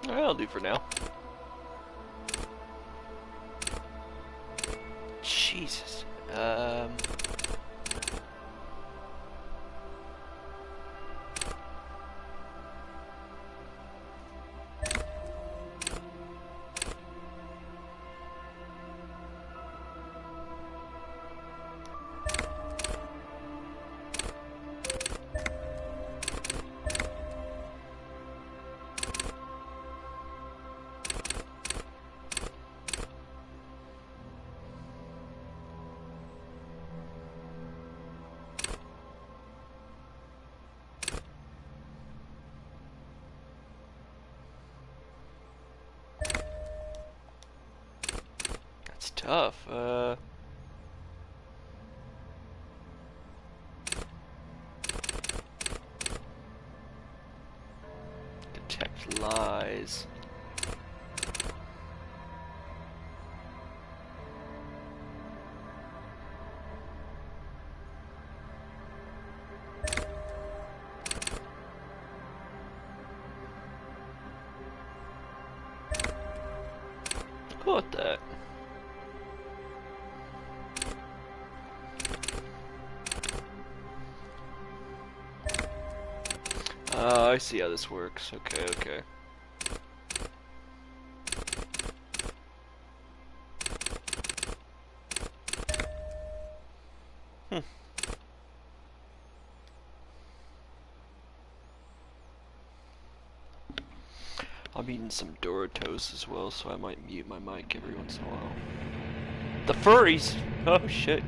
I'll do for now. Jesus. That's tough. Detect lies. What that? I see how this works. Okay, okay. I'm eating some Doritos as well, so I might mute my mic every once in a while. The furries! Oh shit.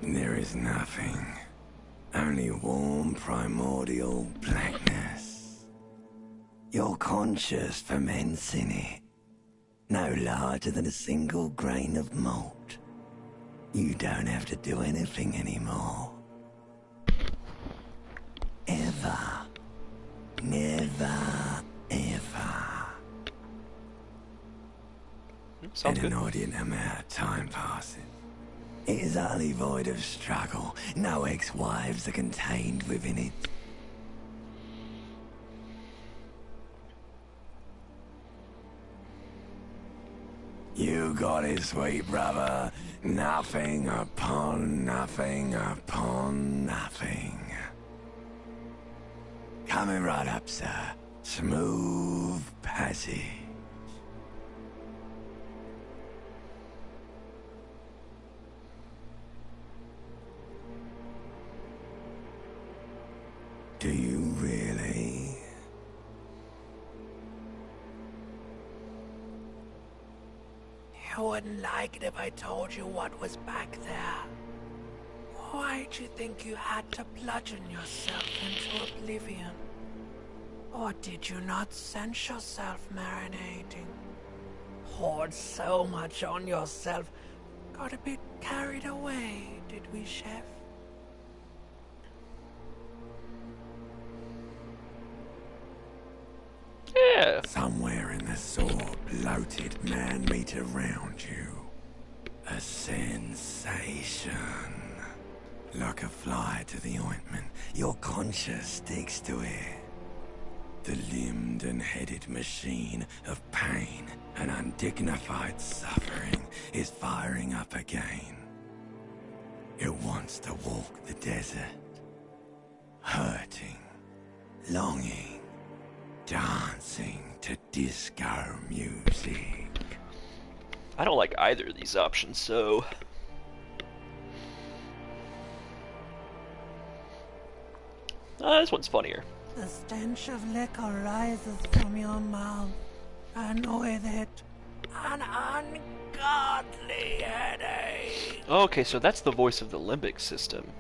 There is nothing. Only warm primordial blackness. Your conscious ferments in it. No larger than a single grain of malt. You don't have to do anything anymore. Ever. Never, ever. Sounds An good. inordinate amount of time passes. It is utterly void of struggle. No ex-wives are contained within it. You got it, sweet brother. Nothing upon nothing upon nothing. Coming right up, sir. Smooth passage. Do you really? You wouldn't like it if I told you what was back there. Why'd you think you had to bludgeon yourself into oblivion? Or did you not sense yourself marinating? Poured so much on yourself, got a bit carried away, did we, Chef? Yeah. Somewhere in the sore, bloated man-meat around you. A sensation. Like a fly to the ointment, your conscience sticks to it. The limbed and headed machine of pain and undignified suffering is firing up again. It wants to walk the desert. Hurting, longing, dancing to disco music. I don't like either of these options, so... this one's funnier. The stench of liquor rises from your mouth, and with it, an ungodly headache. Okay, so that's the voice of the limbic system.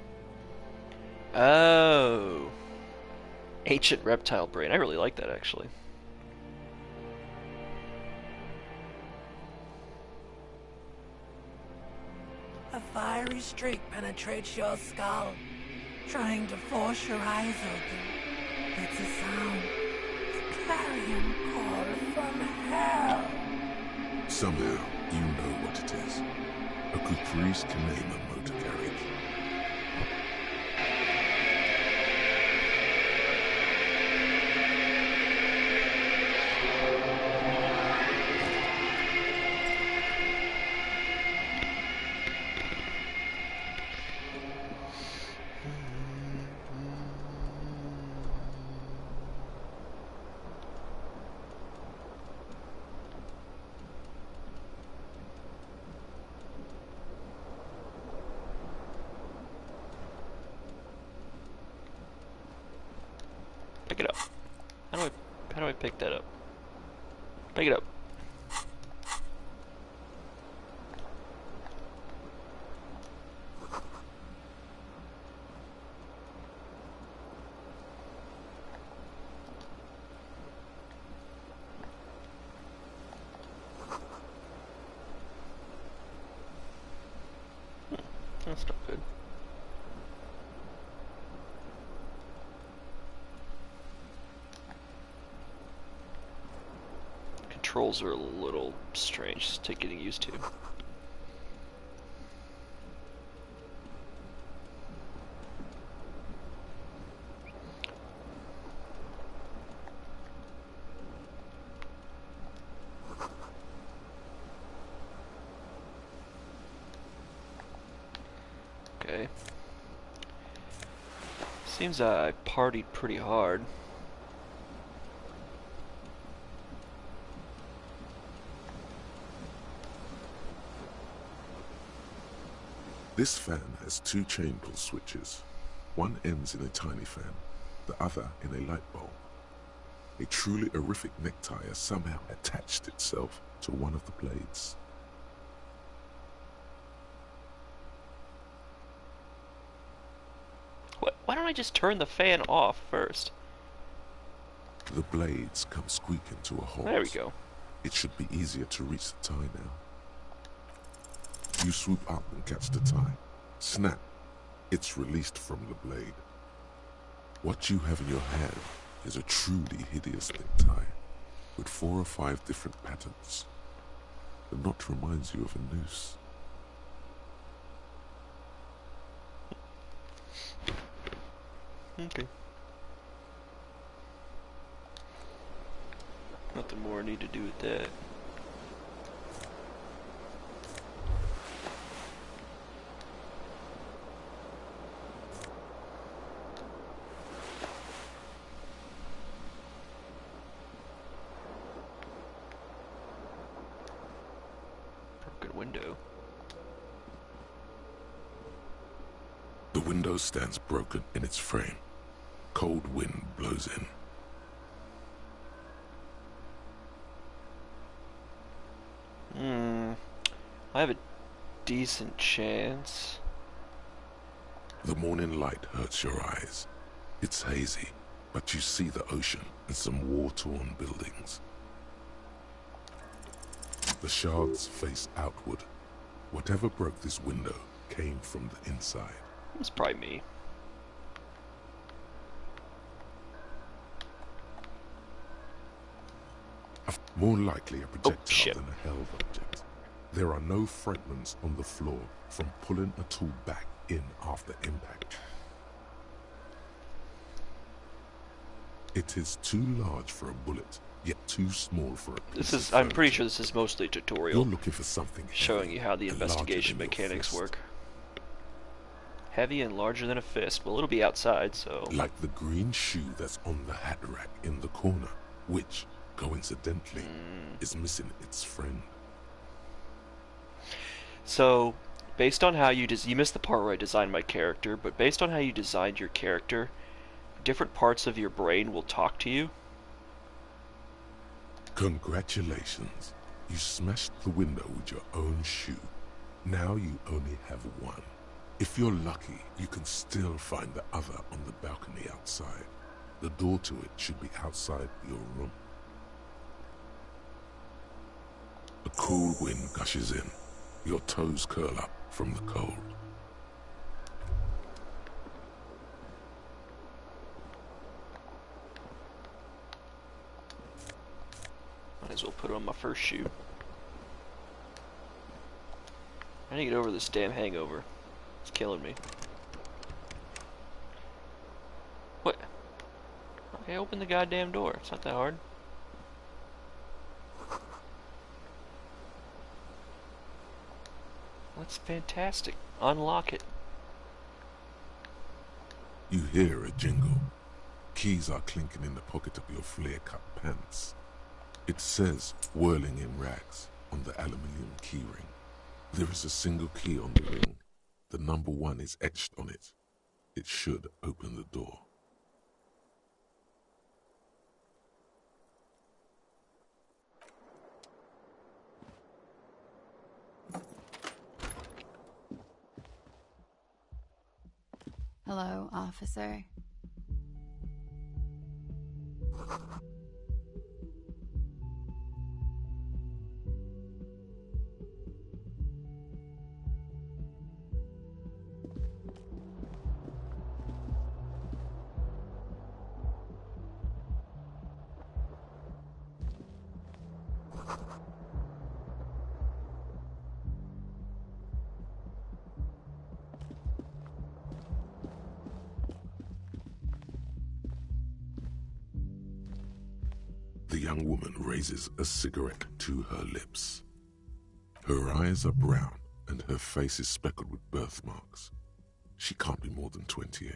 Oh. Ancient reptile brain. I really like that, actually. A fiery streak penetrates your skull, trying to force your eyes open. It's a sound. A clarion call from hell. Somehow, you know what it is. A good priest can name a motor carriage. Pick it up. How do I pick that up? Pick it up. That's not good. Controls are a little strange to getting used to. Okay. Seems I partied pretty hard. This fan has two chain pull switches. One ends in a tiny fan, the other in a light bulb. A truly horrific necktie has somehow attached itself to one of the blades. Why don't I just turn the fan off first? The blades come squeaking to a halt. There we go. It should be easier to reach the tie now. You swoop up and catch the tie. Snap. It's released from the blade. What you have in your hand is a truly hideous necktie, with 4 or 5 different patterns. The knot reminds you of a noose. Okay. Nothing more I need to do with that. Broken window. The window stands broken in its frame. Cold wind blows in. I have a decent chance. The morning light hurts your eyes. It's hazy, but you see the ocean and some war-torn buildings. The shards face outward. Whatever broke this window came from the inside. It's probably me. More likely a projectile shit. than a held object. There are no fragments on the floor from pulling a tool back in after impact. It is too large for a bullet, yet too small for a piece of I'm pretty furniture. sure this is mostly a You're tutorial looking for something showing heavy you how the and larger investigation than your mechanics fist. work. Heavy and larger than a fist. Well, it'll be outside, so... Like the green shoe that's on the hat rack in the corner, which, coincidentally, is missing its friend. So, based on how you missed the part where I designed my character, but based on how you designed your character, different parts of your brain will talk to you. Congratulations. You smashed the window with your own shoe. Now you only have one. If you're lucky, you can still find the other on the balcony outside. The door to it should be outside your room. A cool wind gushes in. Your toes curl up from the cold. Might as well put on my first shoe. I need to get over this damn hangover. It's killing me. What? Okay, open the goddamn door. It's not that hard. That's fantastic. Unlock it. You hear a jingle. Keys are clinking in the pocket of your flare-cut pants. It says, whirling in rags, on the aluminium keyring. There is a single key on the ring. The number 1 is etched on it. It should open the door. Hello, officer. The young woman raises a cigarette to her lips. Her eyes are brown and her face is speckled with birthmarks. She can't be more than 28.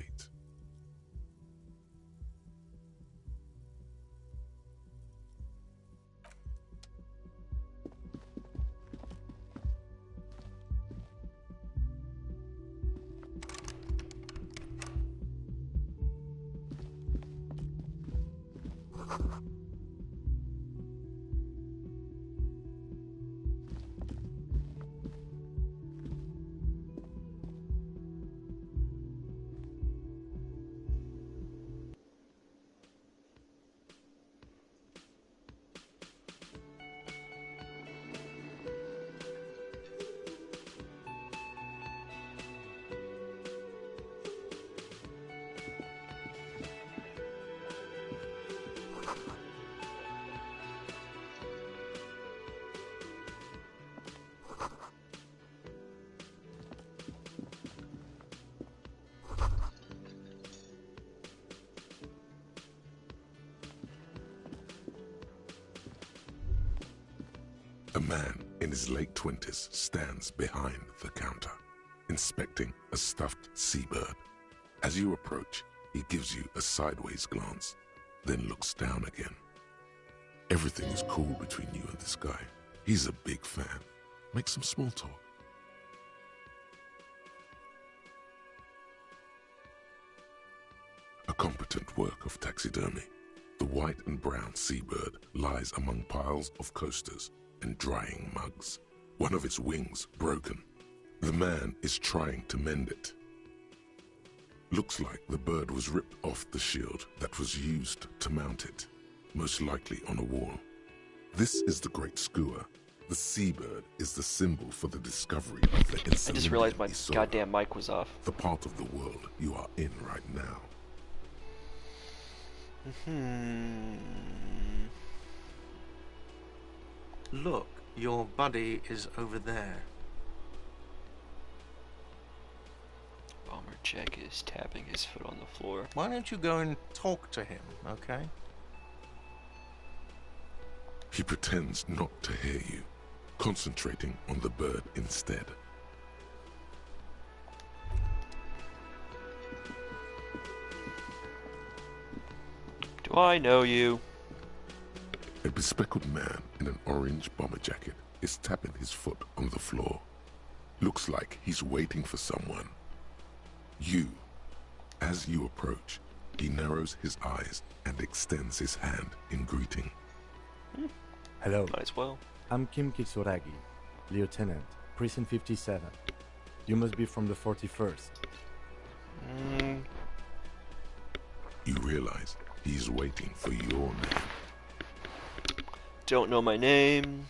A man in his late 20s stands behind the counter, inspecting a stuffed seabird. As you approach, he gives you a sideways glance, then looks down again. Everything is cool between you and this guy. He's a big fan. Make some small talk. A competent work of taxidermy. The white and brown seabird lies among piles of coasters and drying mugs. One of its wings broken. The man is trying to mend it. Looks like the bird was ripped off the shield that was used to mount it, most likely on a wall. This is the Great Skua. The seabird is the symbol for the discovery of the I just realized my goddamn mic was off. The part of the world you are in right now. Look, your buddy is over there. Bomber Jack is tapping his foot on the floor. Why don't you go and talk to him, okay? He pretends not to hear you, concentrating on the bird instead. Do I know you? A bespectacled man in an orange bomber jacket is tapping his foot on the floor. Looks like he's waiting for someone. As you approach, he narrows his eyes and extends his hand in greeting. Hello. Might as well. I'm Kim Kitsuragi, Lieutenant, Prison 57. You must be from the 41st. You realize he's waiting for your name. Don't know my name.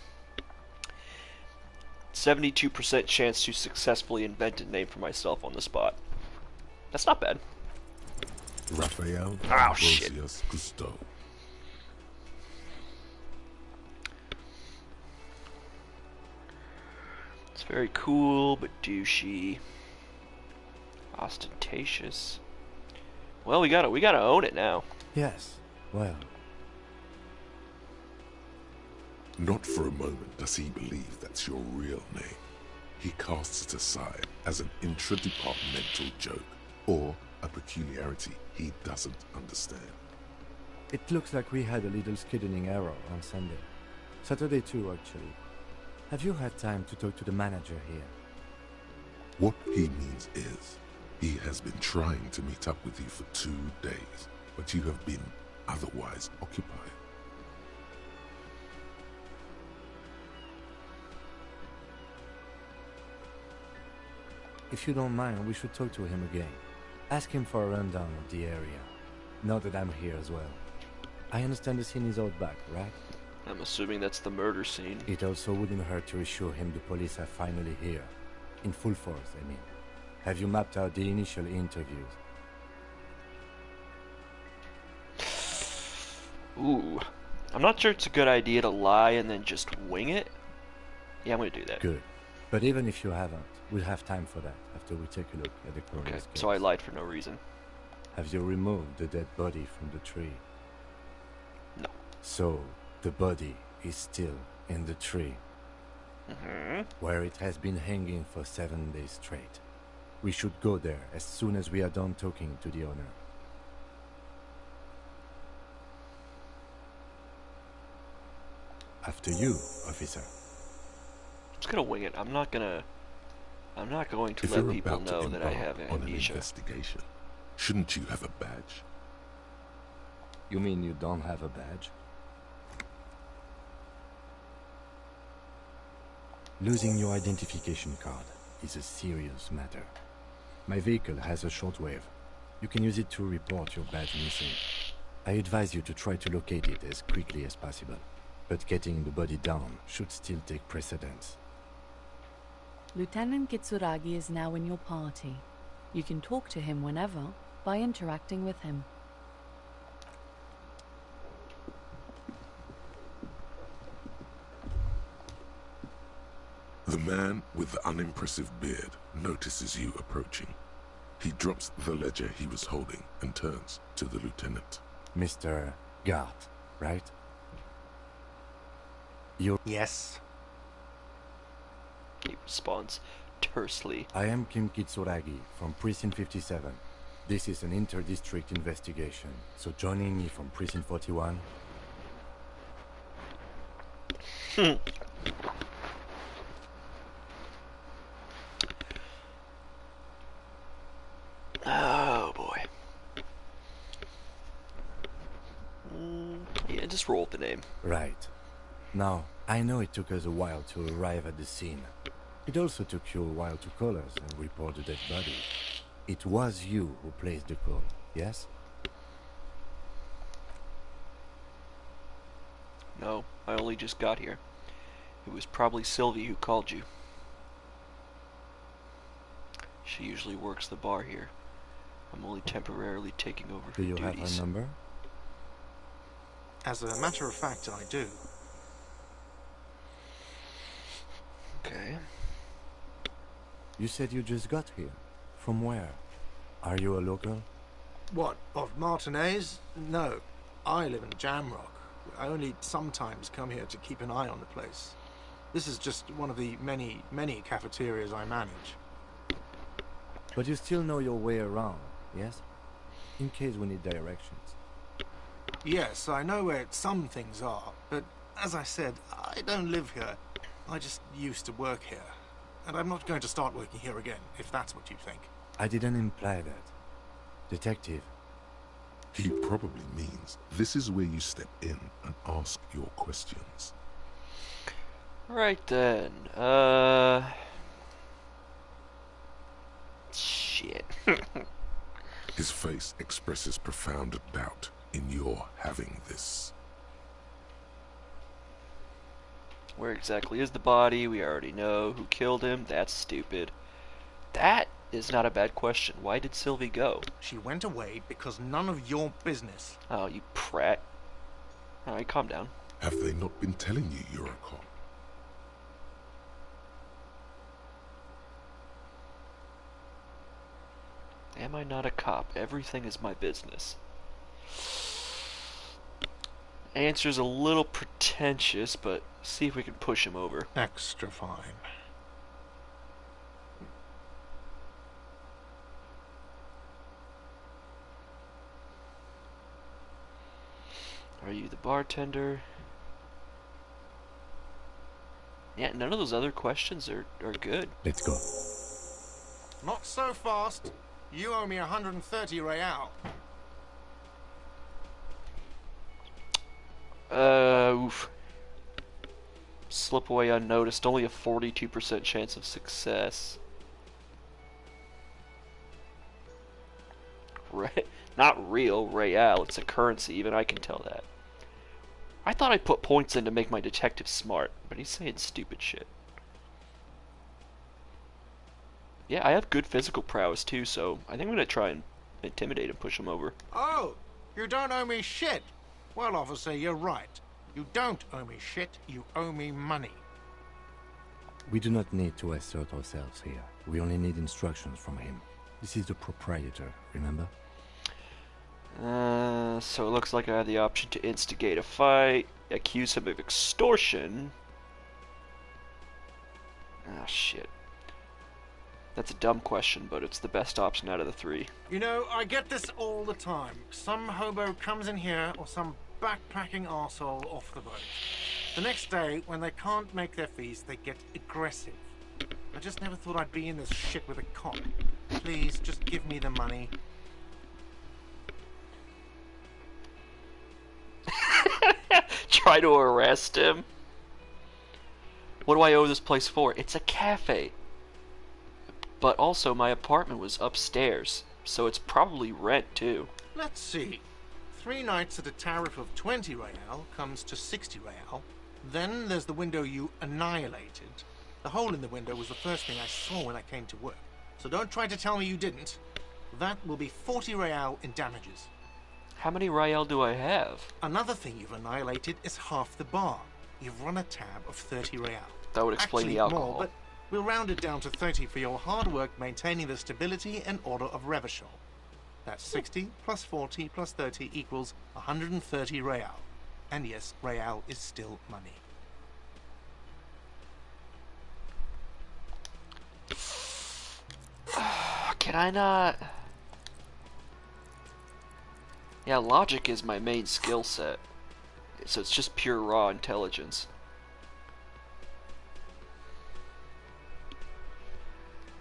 72% chance to successfully invent a name for myself on the spot. That's not bad. Raphael shit. Ambrosius Cousteau. It's very cool, but douchey. Ostentatious. Well, we gotta own it now. Yes, well. Not for a moment does he believe that's your real name. He casts it aside as an intra-departmental joke, or a peculiarity he doesn't understand. It looks like we had a little scheduling error on Sunday. Saturday too, actually. Have you had time to talk to the manager here? What he means is, he has been trying to meet up with you for 2 days, but you have been otherwise occupied. If you don't mind, we should talk to him again. Ask him for a rundown of the area. Now that I'm here as well. I understand the scene is out back, right? I'm assuming that's the murder scene. It also wouldn't hurt to assure him the police are finally here. In full force, I mean. Have you mapped out the initial interviews? Ooh. I'm not sure it's a good idea to lie and then just wing it. Yeah, I'm gonna do that. Good. But even if you haven't, we'll have time for that after we take a look at the Okay, coroner's case. so I lied for no reason. Have you removed the dead body from the tree? No. So, the body is still in the tree, where it has been hanging for 7 days straight. We should go there as soon as we are done talking to the owner. After you, officer. I'm just gonna wing it. I'm not going to If let you're people about to know that I embark have on an amnesia. investigation, shouldn't you have a badge? You mean you don't have a badge? Losing your identification card is a serious matter. My vehicle has a shortwave. You can use it to report your badge missing. I advise you to try to locate it as quickly as possible. But getting the body down should still take precedence. Lieutenant Kitsuragi is now in your party. You can talk to him whenever by interacting with him. The man with the unimpressive beard notices you approaching. He drops the ledger he was holding and turns to the lieutenant. Mr. Gart, right? Yes. He responds tersely. I am Kim Kitsuragi from Precinct 57. This is an inter-district investigation, so joining me from Precinct 41... Oh boy. Yeah, just roll with the name. Right. Now, I know it took us a while to arrive at the scene. It also took you a while to call us and report the dead body. It was you who placed the call, yes? No, I only just got here. It was probably Sylvie who called you. She usually works the bar here. I'm only temporarily taking over her Do you duties. have her number? As a matter of fact, I do. Okay. You said you just got here. From where? Are you a local? What, of Martinez? No. I live in Jamrock. I only sometimes come here to keep an eye on the place. This is just one of the many, many cafeterias I manage. But you still know your way around, yes? In case we need directions. Yes, I know where some things are, but as I said, I don't live here. I just used to work here. And I'm not going to start working here again, if that's what you think. I didn't imply that. Detective, He probably means this is where you step in and ask your questions. Right then. Shit. His face expresses profound doubt in your having this. Where exactly is the body? We already know. Who killed him? That's stupid. That is not a bad question. Why did Sylvie go? She went away because none of your business. Oh, you prat. Alright, calm down. Have they not been telling you you're a cop? Am I not a cop? Everything is my business. Answer's a little pretentious, but see if we can push him over. Extra fine. Are you the bartender? Yeah, none of those other questions are good. let's go. Not so fast. You owe me 130 real. Oof. Slip away unnoticed. Only a 42% chance of success. not real real. It's a currency. Even I can tell that. I thought I put points in to make my detective smart, but he's saying stupid shit. Yeah, I have good physical prowess too, so I think I'm gonna try and intimidate and push him over. Oh, you don't owe me shit. Well, officer, you're right. You don't owe me shit. You owe me money. We do not need to assert ourselves here. We only need instructions from him. This is the proprietor, remember? So it looks like I have the option to instigate a fight, accuse him of extortion. Ah, shit. That's a dumb question, but it's the best option out of the three. You know, I get this all the time. Some hobo comes in here, or some backpacking arsehole off the boat. The next day, when they can't make their fees, they get aggressive. I just never thought I'd be in this shit with a cop. Please, just give me the money. Try to arrest him? What do I owe this place for? It's a cafe. But also, my apartment was upstairs, so it's probably rent too. Let's see. 3 nights at a tariff of 20 real comes to 60 real. Then there's the window you annihilated. The hole in the window was the first thing I saw when I came to work. So don't try to tell me you didn't. That will be 40 real in damages. How many real do I have? Another thing you've annihilated is half the bar. You've run a tab of 30 real. That would explain Actually, the alcohol. more, but we'll round it down to 30 for your hard work maintaining the stability and order of Revachol. That's 60 plus 40 plus 30 equals 130 real. And yes, real is still money. Can I not? Yeah, logic is my main skill set. So it's just pure raw intelligence.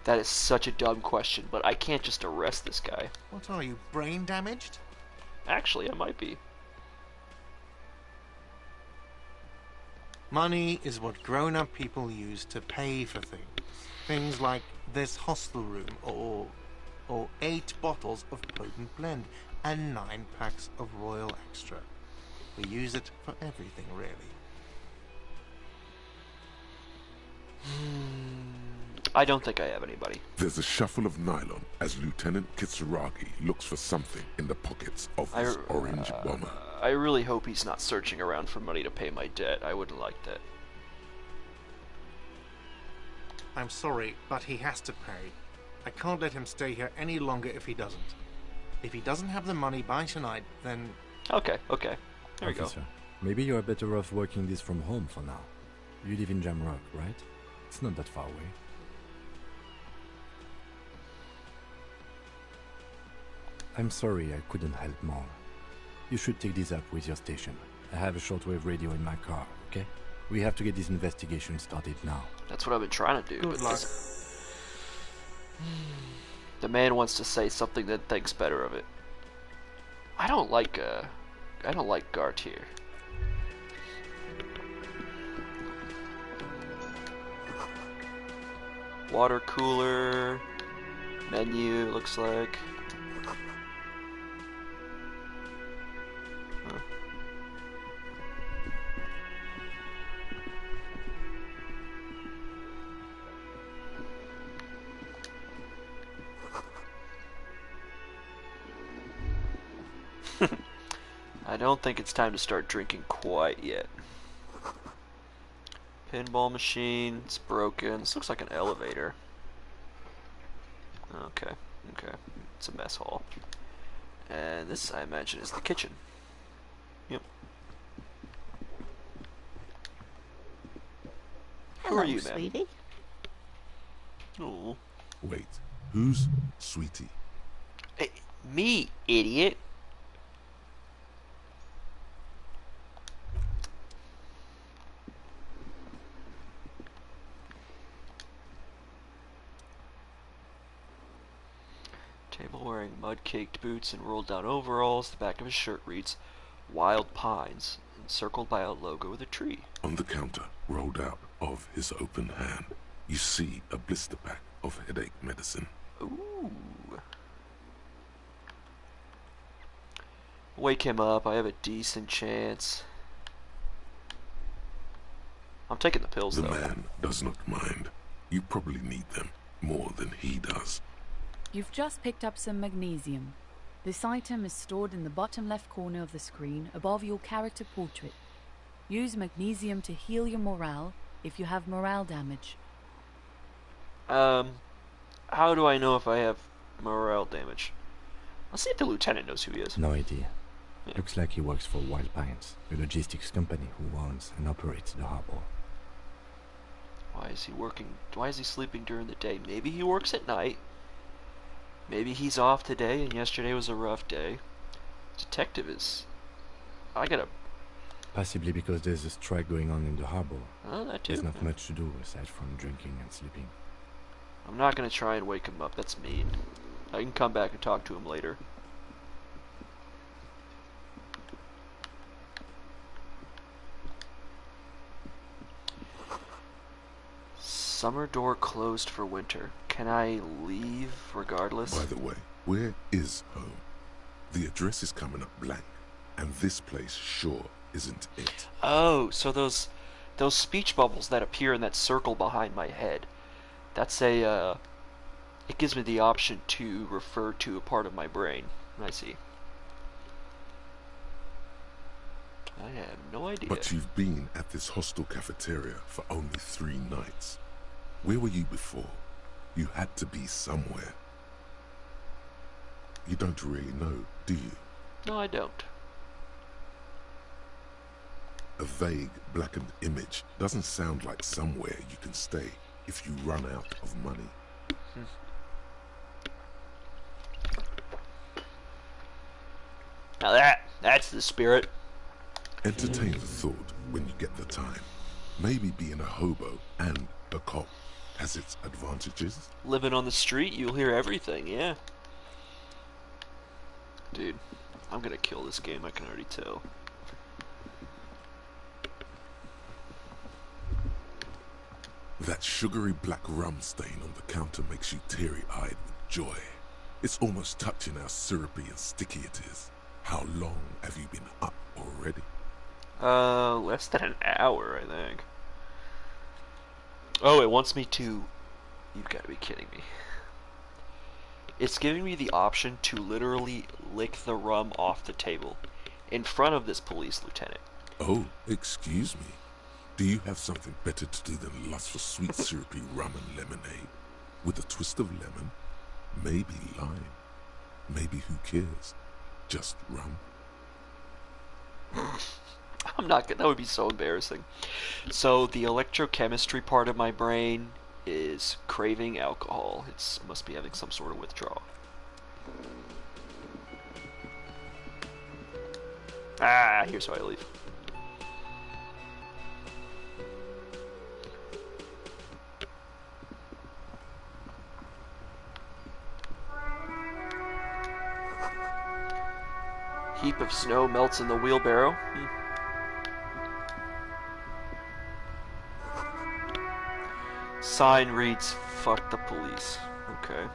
That is such a dumb question, but I can't just arrest this guy. What are you, brain damaged? Actually, I might be. Money is what grown-up people use to pay for things. Things like this hostel room, or 8 bottles of potent blend, and 9 packs of Royal Extra. We use it for everything, really. I don't think I have anybody. There's a shuffle of nylon as Lieutenant Kitsuragi looks for something in the pockets of his orange bomber. I really hope he's not searching around for money to pay my debt. I wouldn't like that. I'm sorry, but he has to pay. I can't let him stay here any longer if he doesn't. If he doesn't have the money by tonight, then... Okay. There we go. Officer, maybe you are better off working this from home for now. You live in Jamrock, right? It's not that far away. I'm sorry I couldn't help more. You should take this up with your station. I have a shortwave radio in my car, okay? We have to get this investigation started now. That's what I've been trying to do. Good luck. The man wants to say something that thinks better of it. I don't like Gartier. Water cooler. Menu, looks like. Huh. I don't think it's time to start drinking quite yet. Pinball machine, it's broken. This looks like an elevator. Okay. It's a mess hall. And this, I imagine, is the kitchen. Yep. Who are you, man? Sweetie? Oh. Wait, who's Sweetie? Hey, me, idiot. Table wearing mud-caked boots and rolled down overalls. The back of his shirt reads, Wild Pines, encircled by a logo with a tree. On the counter, rolled out of his open hand, you see a blister pack of headache medicine. Ooh. Wake him up. I have a decent chance. I'm taking the pills, The though. man does not mind. You probably need them more than he does. You've just picked up some magnesium. This item is stored in the bottom left corner of the screen above your character portrait. Use magnesium to heal your morale if you have morale damage. How do I know if I have morale damage? Let's see if the lieutenant knows who he is. No idea. Yeah. Looks like he works for Wild Pines, a logistics company who owns and operates the harbor. Why is he working? Why is he sleeping during the day? Maybe he works at night. Maybe he's off today and yesterday was a rough day. Detective is... I gotta... Possibly because there's a strike going on in the harbor. Oh, that too. There's not much to do aside from drinking and sleeping. I'm not gonna try and wake him up. That's mean. I can come back and talk to him later. Summer door closed for winter. Can I leave regardless? By the way, where is home? The address is coming up blank, and this place sure isn't it. Oh, so those speech bubbles that appear in that circle behind my head. That's a it gives me the option to refer to a part of my brain. I see. I have no idea. But you've been at this hostel cafeteria for only 3 nights. Where were you before? You had to be somewhere. You don't really know, do you? No, I don't. A vague, blackened image doesn't sound like somewhere you can stay if you run out of money. Now that's the spirit. Entertain the thought when you get the time. Maybe being a hobo and a cop has its advantages. Living on the street, you'll hear everything, yeah. Dude, I'm gonna kill this game, I can already tell. That sugary black rum stain on the counter makes you teary-eyed with joy. It's almost touching how syrupy and sticky it is. How long have you been up already? Less than an hour, I think. Oh, it wants me to... You've got to be kidding me. It's giving me the option to literally lick the rum off the table in front of this police lieutenant. Oh, excuse me. Do you have something better to do than lust for sweet syrupy rum and lemonade? With a twist of lemon? Maybe lime. Maybe who cares? Just rum. I'm not gonna, that would be so embarrassing. So the electrochemistry part of my brain is craving alcohol. It must be having some sort of withdrawal. Ah, here's how I leave. Heap of snow melts in the wheelbarrow. Sign reads, "Fuck the police." Okay.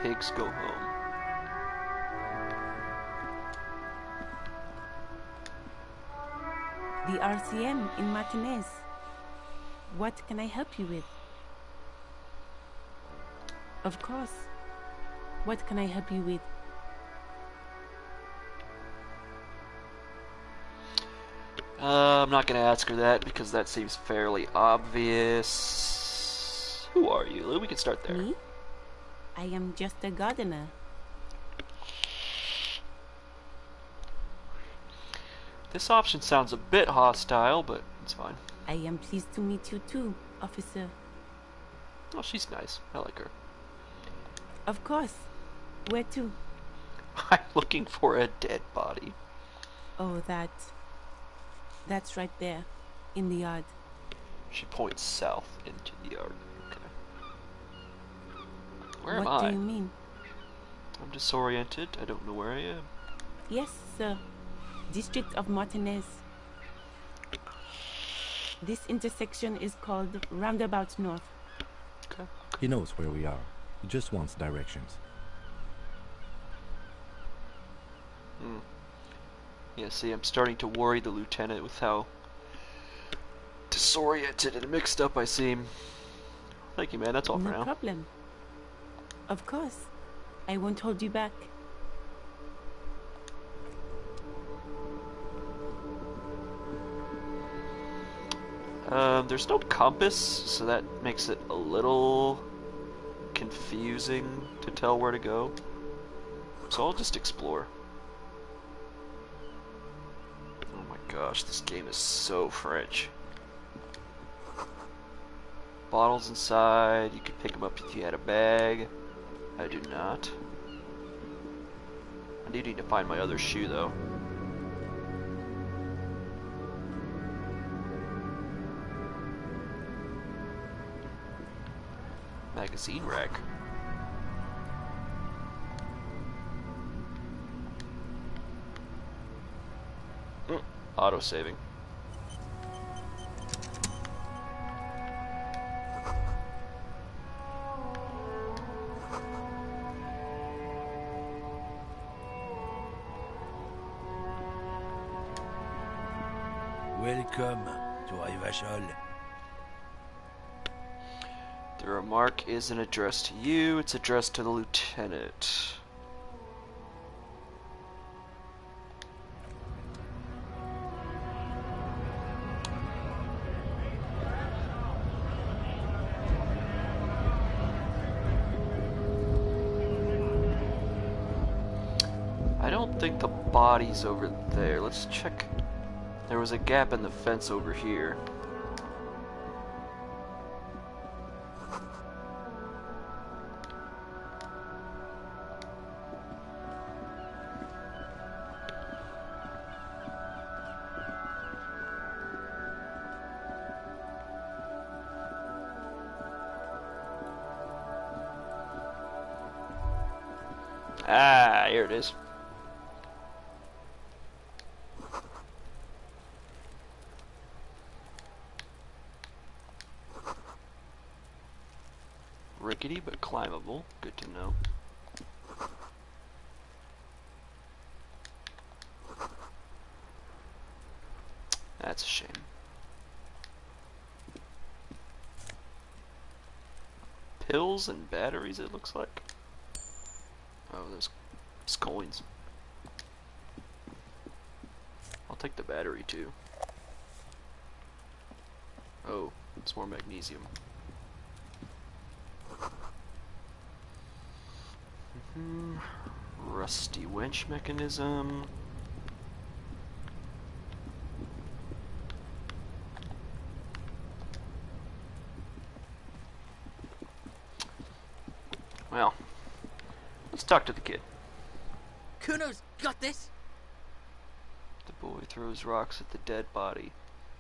Pigs go home. The RCM in Martinez. What can I help you with? Of course. What can I help you with? I'm not gonna ask her that because that seems fairly obvious. Who are you? We can start there. Me? I am just a gardener. This option sounds a bit hostile, but it's fine. I am pleased to meet you too, officer. Oh, she's nice. I like her. Of course. Where to? I'm looking for a dead body. Oh, that's right there, in the yard. She points south into the yard. Okay. Where am What do I? you mean? I'm disoriented. I don't know where I am. Yes, sir. District of Martinez. This intersection is called Roundabout North. Okay. He knows where we are. He just wants directions. Yeah, see, I'm starting to worry the lieutenant with how disoriented and mixed up I seem. Thank you, man. That's all for No now. problem. Of course. I won't hold you back. There's no compass, so that makes it a little confusing to tell where to go. So I'll just explore. Oh my gosh, this game is so French. Bottles inside, you could pick them up if you had a bag. I do not. I do need to find my other shoe though. Magazine rack. Auto saving. Welcome to Ivashol. The remark isn't addressed to you, it's addressed to the lieutenant. I don't think the body's over there. Let's check. There was a gap in the fence over here. Ah, here it is. Rickety but climbable. Good to know. That's a shame. Pills and batteries, it looks like. Oh, there's coins. I'll take the battery too. Oh, it's more magnesium. Rusty winch mechanism. Well, let's talk to the kid. Kuno's got this. The boy throws rocks at the dead body.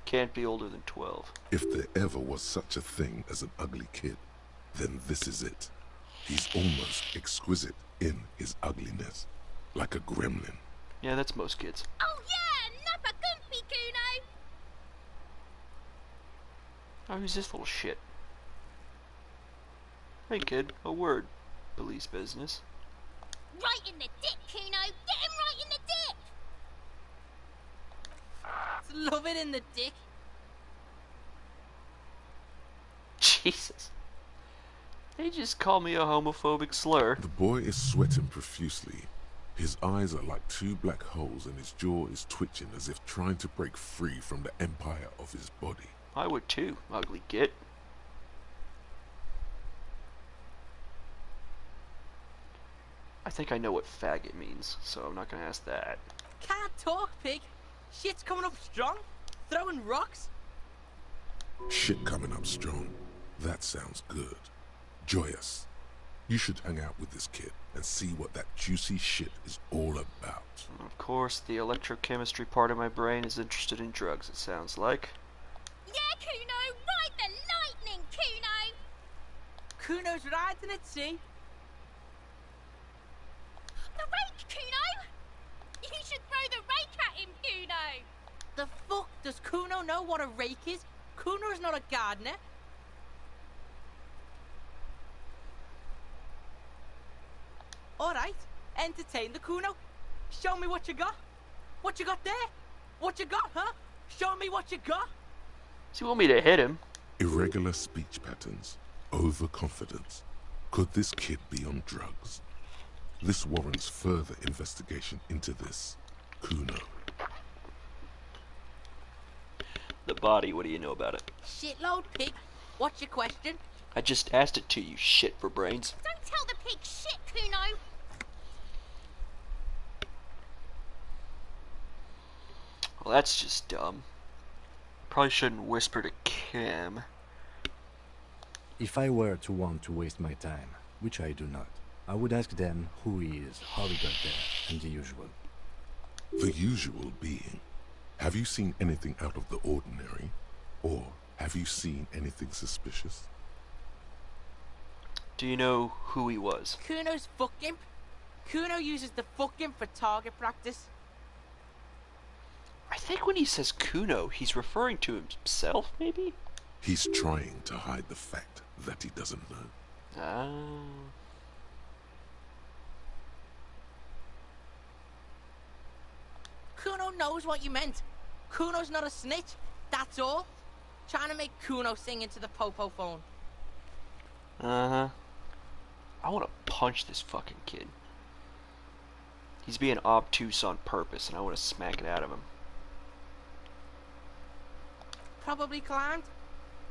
Can't be older than 12. If there ever was such a thing as an ugly kid, then this is it. He's almost exquisite in his ugliness, like a gremlin. Yeah, that's most kids. Oh yeah, Nappa Gumpy, Kuno! Oh, who's this little shit? Hey kid, a word. Police business. Right in the dick, Kuno! Get him right in the dick! Love it in the dick. Jesus. They just call me a homophobic slur. The boy is sweating profusely. His eyes are like two black holes and his jaw is twitching as if trying to break free from the empire of his body. I would too, ugly git. I think I know what faggot means, so I'm not gonna ask that. Can't talk, pig. Shit's coming up strong. Throwing rocks. Shit coming up strong. That sounds good. Joyous. You should hang out with this kid and see what that juicy shit is all about. Of course, the electrochemistry part of my brain is interested in drugs, it sounds like. Yeah, Kuno! Ride the lightning, Kuno! Kuno's riding at sea. The rake, Kuno! You should throw the rake at him, Kuno! The fuck does Kuno know what a rake is? Kuno's not a gardener. Alright, entertain the Kuno. Show me what you got. What you got there? What you got, huh? Show me what you got. Does he want me to hit him? Irregular speech patterns. Overconfidence. Could this kid be on drugs? This warrants further investigation into this Kuno. The body, what do you know about it? Shitload pig. What's your question? I just asked it to you, shit for brains. Don't tell the pig shit, Kuno. Well, that's just dumb. Probably shouldn't whisper to Kim. If I were to want to waste my time, which I do not, I would ask them who he is, how he got there, and the usual. The usual being, have you seen anything out of the ordinary? Or have you seen anything suspicious? Do you know who he was? Kuno's fuck imp. Kuno uses the fuck imp for target practice. I think when he says Kuno, he's referring to himself, maybe? He's trying to hide the fact that he doesn't know. Ah. Kuno knows what you meant. Kuno's not a snitch, that's all. Trying to make Kuno sing into the popo phone. Uh-huh. I want to punch this fucking kid. He's being obtuse on purpose, and I want to smack it out of him. Probably climbed.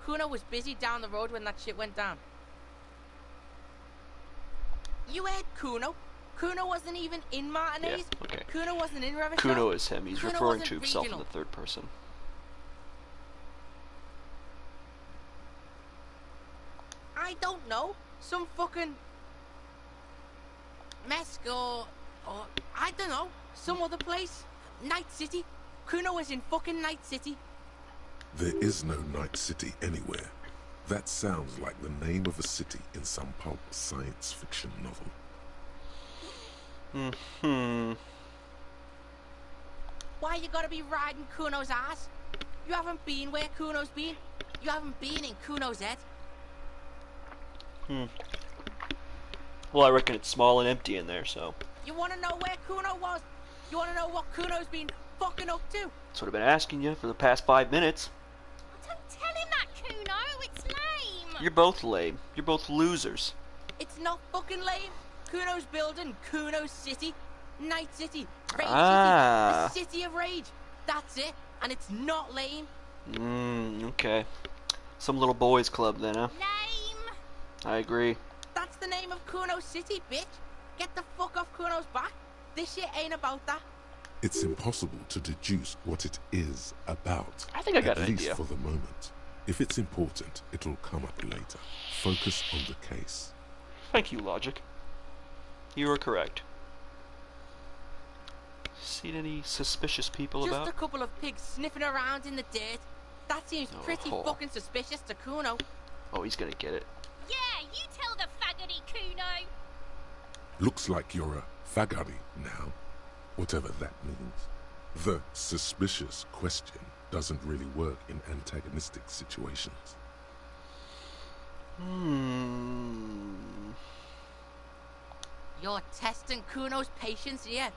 Kuno was busy down the road when that shit went down. You heard Kuno. Kuno wasn't even in Martinez. Yeah, okay. Kuno wasn't in Revachol. Kuno is him. He's Kuno referring wasn't to himself regional. in the third person. I don't know. Some fucking Mesco or I don't know. Some other place. Night City. Kuno was in fucking Night City. There is no Night City anywhere. That sounds like the name of a city in some pulp science fiction novel. Why you gotta be riding Kuno's ass? You haven't been where Kuno's been. You haven't been in Kuno's head. Well, I reckon it's small and empty in there, so... You wanna know where Kuno was? You wanna know what Kuno's been fucking up to? That's what I've been asking you for the past 5 minutes. Don't tell him that, Kuno. It's lame. You're both lame. You're both losers. It's not fucking lame. Kuno's building Kuno's city. Night City. Rage Ah. City. The city of rage. That's it. And it's not lame. Okay. Some little boys club then, huh? Lame. I agree. That's the name of Kuno's city, bitch. Get the fuck off Kuno's back. This shit ain't about that. It's impossible to deduce what it is about. I think I got at an least idea. for the moment. If it's important, it'll come up later. Focus on the case. Thank you, Logic. You were correct. Seen any suspicious people Just about? a couple of pigs sniffing around in the dirt. That seems pretty Oh. fucking suspicious to Kuno. Oh, he's gonna get it. Yeah, you tell the faggoty, Kuno. Looks like you're a fagari now, whatever that means. The suspicious question doesn't really work in antagonistic situations. You're testing Kuno's patience here.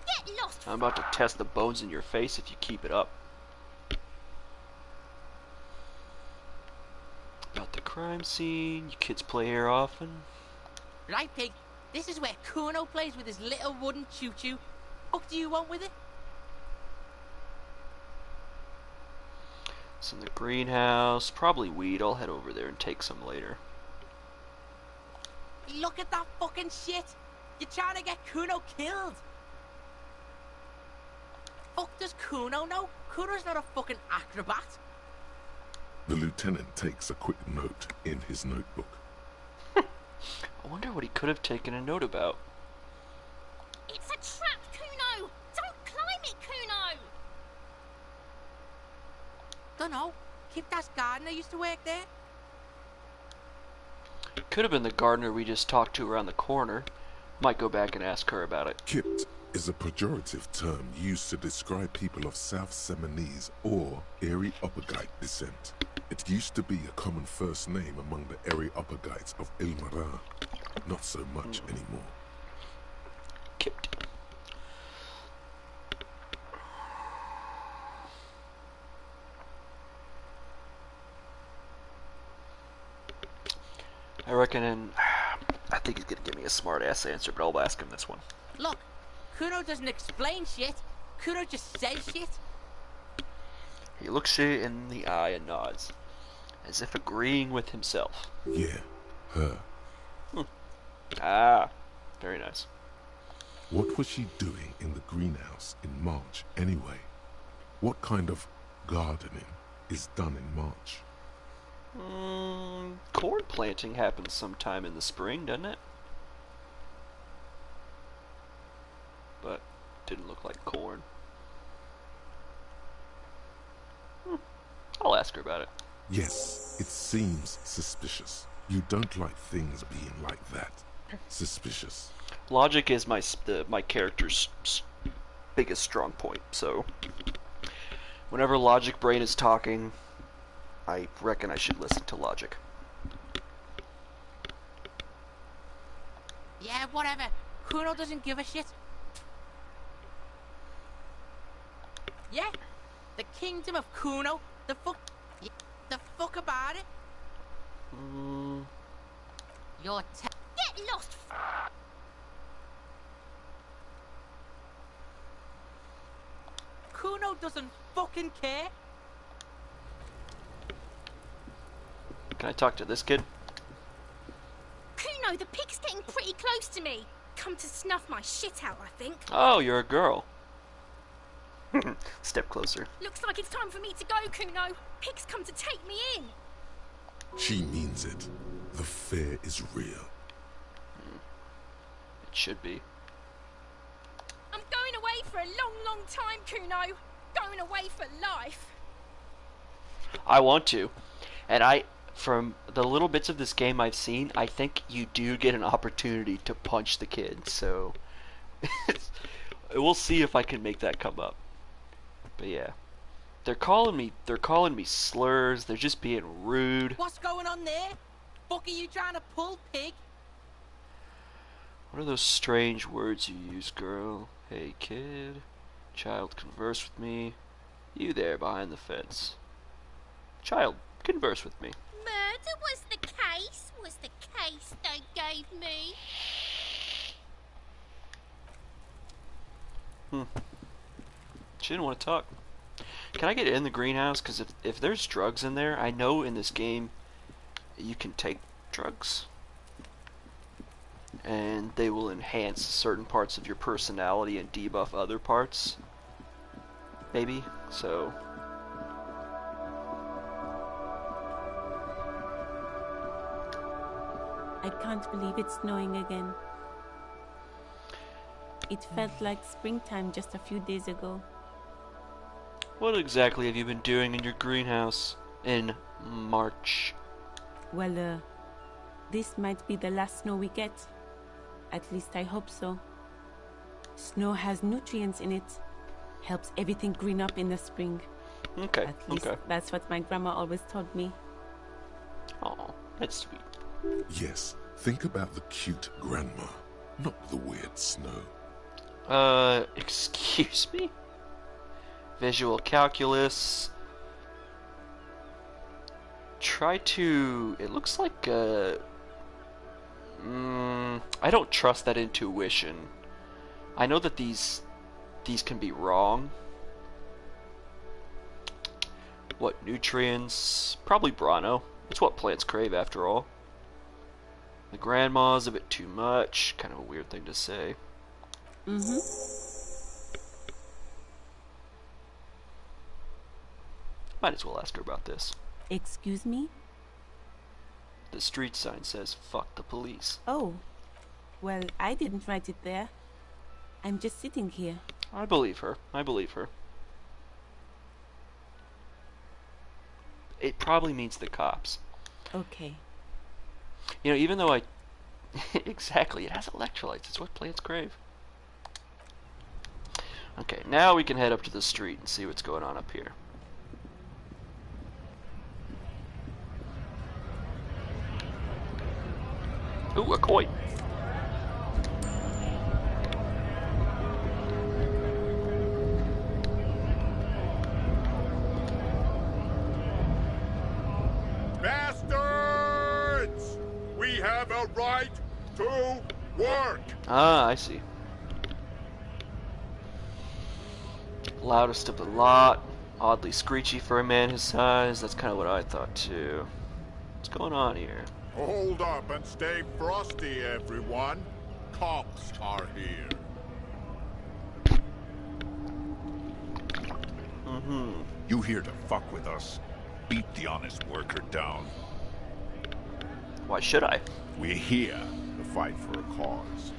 Get lost. I'm about to test the bones in your face if you keep it up. About the crime scene. You kids play here often? Right, pig? This is where Kuno plays with his little wooden choo-choo. What do you want with it? It's in the greenhouse. Probably weed. I'll head over there and take some later. Look at that fucking shit. You're trying to get Kuno killed. Fuck does Kuno know? Kuno's not a fucking acrobat. The lieutenant takes a quick note in his notebook. I wonder what he could have taken a note about. It's a trap, Kuno. Don't climb it, Kuno. Dunno. Kipta's gardener used to work there. Could have been the gardener we just talked to around the corner. Might go back and ask her about it. Kipt is a pejorative term used to describe people of South Seminese or Erie Uppergite descent. It used to be a common first name among the Erie Uppergites of Ilmaran. Not so much anymore. I reckon I think he's gonna give me a smart ass answer, but I'll ask him this one. Look, Kuno doesn't explain shit. Kuno just says shit. He looks you in the eye and nods, as if agreeing with himself. Yeah, her. Ah, very nice. What was she doing in the greenhouse in March anyway? What kind of gardening is done in March? Corn planting happens sometime in the spring, doesn't it? But didn't look like corn. I'll ask her about it. Yes, it seems suspicious. You don't like things being like that. Suspicious. Logic is my character's biggest strong point, so whenever Logic Brain is talking, I reckon I should listen to Logic. Yeah, whatever. Kuno doesn't give a shit. Yeah, the kingdom of Kuno. The fuck about it. You're Get lost. Kuno doesn't fucking care. Can I talk to this kid? Kuno, the pig's getting pretty close to me. Come to snuff my shit out, I think. Oh, you're a girl. Step closer. Looks like it's time for me to go, Kuno. Pig's come to take me in. She means it. The fear is real. It should be. I'm going away for a long, long time, Kuno. Going away for life. I want to. And from the little bits of this game I've seen, I think you do get an opportunity to punch the kid, so we'll see if I can make that come up. But yeah. They're calling me slurs, they're just being rude. What's going on there? Fuck are you trying to pull, pig? What are those strange words you use, girl? Hey kid. Child, converse with me. You there behind the fence. Child, converse with me. Murder was the case they gave me. She didn't want to talk. Can I get in the greenhouse? Because if there's drugs in there, I know in this game you can take drugs. And they will enhance certain parts of your personality and debuff other parts. Maybe. So... I can't believe it's snowing again. It felt like springtime just a few days ago. What exactly have you been doing in your greenhouse in March? Well, this might be the last snow we get. At least I hope so. Snow has nutrients in it. Helps everything green up in the spring. Okay, At least okay. that's what my grandma always told me. Oh, that's sweet. Yes, think about the cute grandma, not the weird snow. Excuse me? Visual calculus. Try to... It looks like, I don't trust that intuition. I know that these can be wrong. What, nutrients? Probably Brano. It's what plants crave, after all. The grandma's a bit too much. Kind of a weird thing to say. Mm-hmm. Might as well ask her about this. Excuse me? The street sign says, "Fuck the police." Oh. Well, I didn't write it there. I'm just sitting here. I believe her. I believe her. It probably means the cops. Okay. You know, even though I... Exactly, it has electrolytes. It's what plants crave. Okay, now we can head up to the street and see what's going on up here. Ooh, a coin. Bastards! We have a right to work. Ah, I see. Loudest of the lot. Oddly screechy for a man his size. That's kind of what I thought too. What's going on here? Hold up and stay frosty, everyone. Cops are here. You here to fuck with us? Beat the honest worker down. Why should I? We're here to fight for a cause.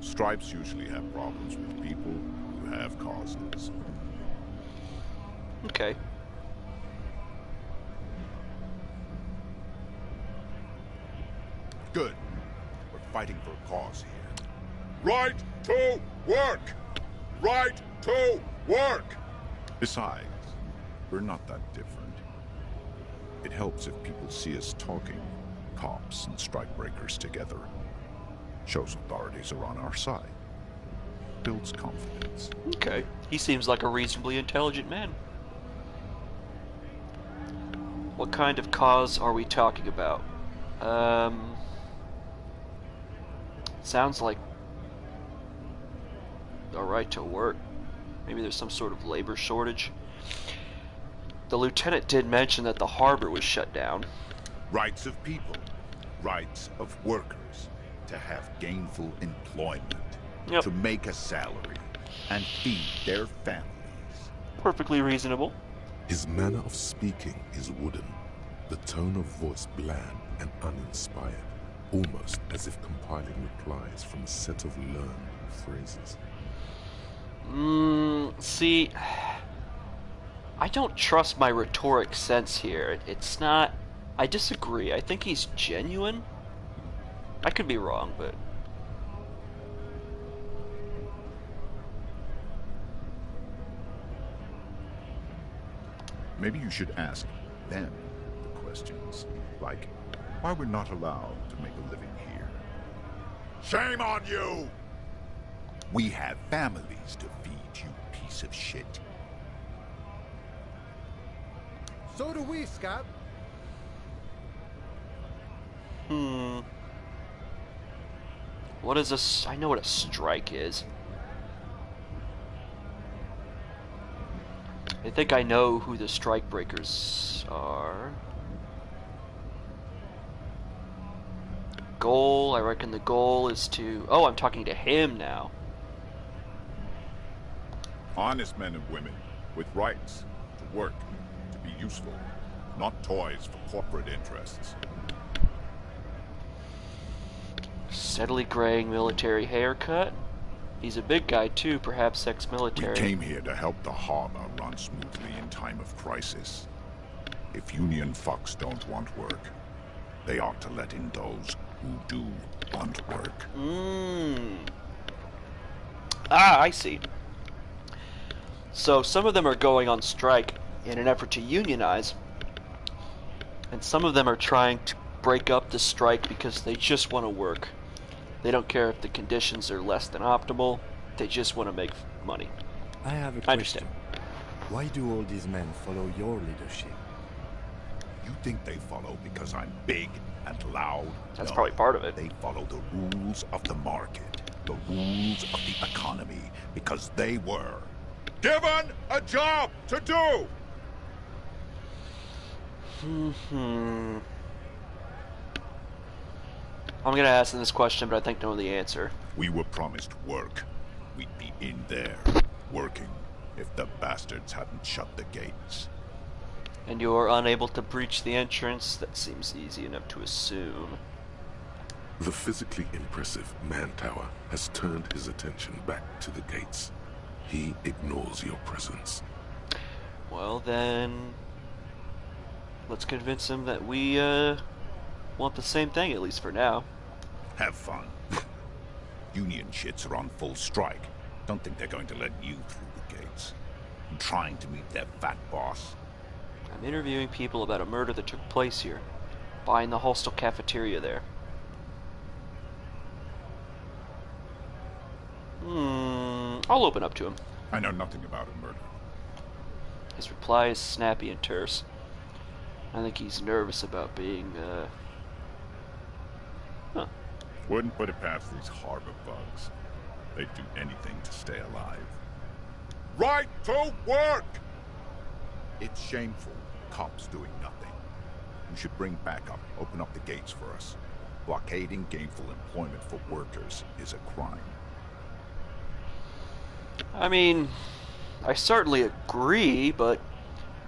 Stripes usually have problems with people who have causes. Okay. Good. We're fighting for a cause here. Right to work. Right to work. Besides, we're not that different. It helps if people see us talking, cops and strikebreakers together. Shows authorities are on our side. Builds confidence. Okay. He seems like a reasonably intelligent man. What kind of cause are we talking about? Sounds like a right to work. Maybe there's some sort of labor shortage. The lieutenant did mention that the harbor was shut down. Rights of people. Rights of workers. To have gainful employment. Yep. To make a salary. And feed their families. Perfectly reasonable. His manner of speaking is wooden, the tone of voice bland and uninspired, almost as if compiling replies from a set of learned phrases. See, I don't trust my rhetoric sense here. It's not... I disagree. I think he's genuine. I could be wrong, but... Maybe you should ask them the questions. Like, why we're not allowed to make a living here. Shame on you! We have families to feed, you piece of shit. So do we, Scab. What is this? I know what a strike is. I think I know who the strike breakers are. Goal, I reckon the goal is to... Oh, I'm talking to him now. Honest men and women with rights to work, to be useful, not toys for corporate interests. Steadily graying military haircut. He's a big guy too, perhaps ex-military. We came here to help the harbor run smoothly in time of crisis. If union fucks don't want work, they ought to let in those who do want work. Ah, I see. So some of them are going on strike in an effort to unionize, and some of them are trying to break up the strike because they just want to work. They don't care if the conditions are less than optimal. They just want to make money. I have a question. I understand. Why do all these men follow your leadership? You think they follow because I'm big and loud? That's No, probably part of it. They follow the rules of the market, the rules of the economy, because they were Given a job to do! I'm gonna ask them this question, but I think I know the answer. We were promised work. We'd be in there, working, if the bastards hadn't shut the gates. And you are unable to breach the entrance? That seems easy enough to assume. The physically impressive man tower has turned his attention back to the gates. He ignores your presence. Well then, let's convince him that we want the same thing, at least for now. Have fun. Union shits are on full strike. Don't think they're going to let you through the gates. I'm trying to meet their fat boss. I'm interviewing people about a murder that took place here, behind the hostel cafeteria there. I'll open up to him. I know nothing about a murder. His reply is snappy and terse. I think he's nervous about being Huh. Wouldn't put it past these harbor bugs. They'd do anything to stay alive. Right to work! It's shameful. Cops doing nothing. You should bring backup. Open up the gates for us. Blockading gainful employment for workers is a crime. I mean, I certainly agree, but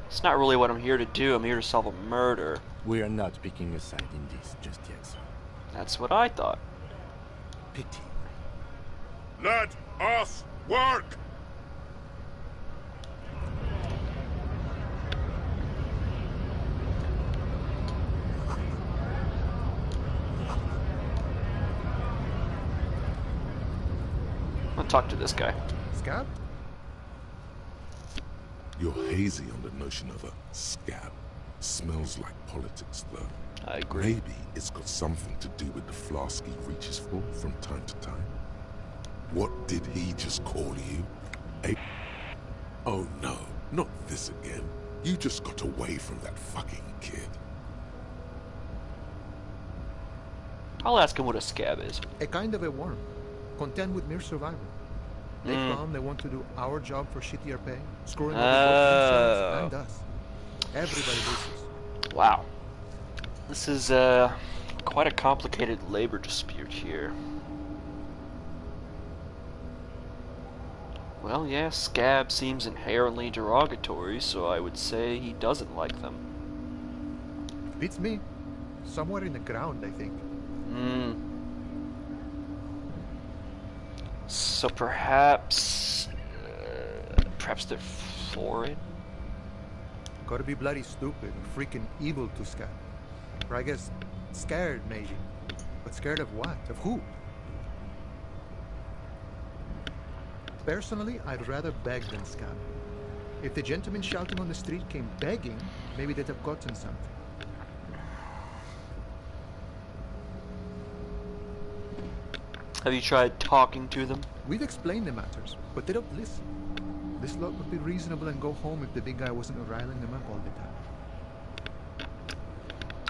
it's not really what I'm here to do. I'm here to solve a murder. We are not picking a side in this just yet, sir. That's what I thought. Pity. Let us work! I'm gonna talk to this guy. Scab? You're hazy on the notion of a scab. Smells like politics, though. I agree. Maybe it's got something to do with the flask he reaches for from time to time. What did he just call you? Oh no, not this again. You just got away from that fucking kid. I'll ask him what a scab is. A kind of a worm, content with mere survival. They come, they want to do our job for shittier pay, screwing up the themselves and us. Everybody loses. Wow. This is quite a complicated labor dispute here. Well, yeah, scab seems inherently derogatory, so I would say he doesn't like them. Beats me. Somewhere in the ground, I think. So perhaps they're foreign? Gotta be bloody stupid or freaking evil to scab. Or I guess scared, maybe. But scared of what? Of who? Personally, I'd rather beg than scab. If the gentleman shouting on the street came begging, maybe they'd have gotten something. Have you tried talking to them? We've explained the matters, but they don't listen. This lot would be reasonable and go home if the big guy wasn't riling them up all the time.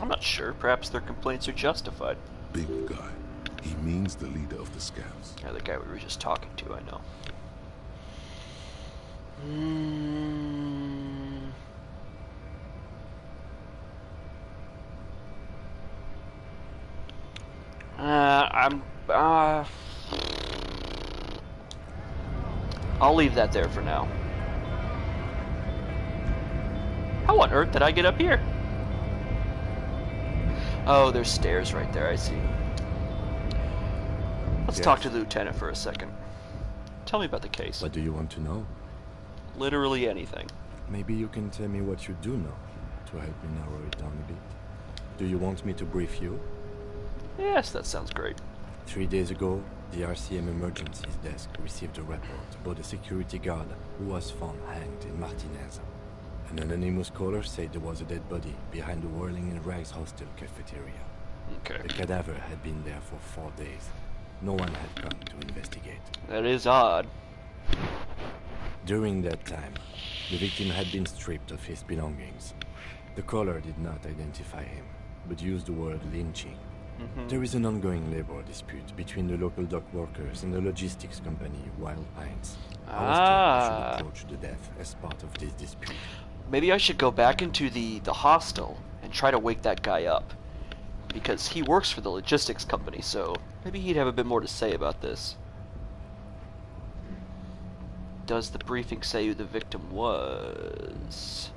I'm not sure. Perhaps their complaints are justified. Big guy. He means the leader of the scabs. Yeah, the guy we were just talking to, I know. I'll leave that there for now. How on earth did I get up here? Oh, there's stairs right there, I see. Let's talk to the lieutenant for a second. Tell me about the case. What do you want to know? Literally anything. Maybe you can tell me what you do know to help me narrow it down a bit. Do you want me to brief you? Yes, that sounds great. 3 days ago, the RCM emergencies desk received a report about a security guard who was found hanged in Martinez. An anonymous caller said there was a dead body behind the Whirling in Rags hostel cafeteria. Okay. The cadaver had been there for 4 days. No one had come to investigate. That is odd. During that time, the victim had been stripped of his belongings. The caller did not identify him, but used the word lynching. There is an ongoing labor dispute between the local dock workers and the logistics company Wild Pines. I was told I should approach the death as part of this dispute. Maybe I should go back into the hostel and try to wake that guy up. Because he works for the logistics company, so maybe he'd have a bit more to say about this. Does the briefing say who the victim was?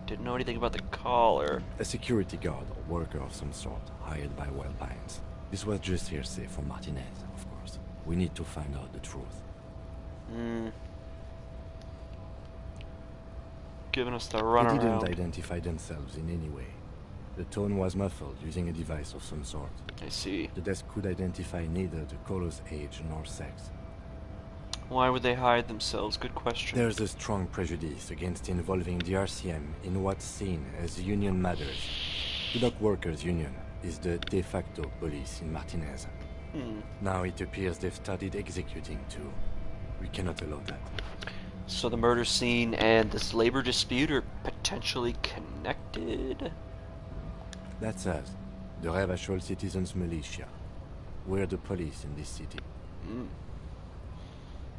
Didn't know anything about the caller. A security guard or worker of some sort, hired by Wild Pines. This was just hearsay from Martinez, of course. We need to find out the truth. Giving us the They runaround. didn't identify themselves in any way. The tone was muffled using a device of some sort. I see. The desk could identify neither the caller's age nor sex. Why would they hide themselves? Good question. There's a strong prejudice against involving the RCM in what's seen as union matters. The dock workers' union is the de facto police in Martinez. Now it appears they've started executing too. We cannot allow that. So the murder scene and this labor dispute are potentially connected? That's us. The Revachol Citizens Militia. We're the police in this city.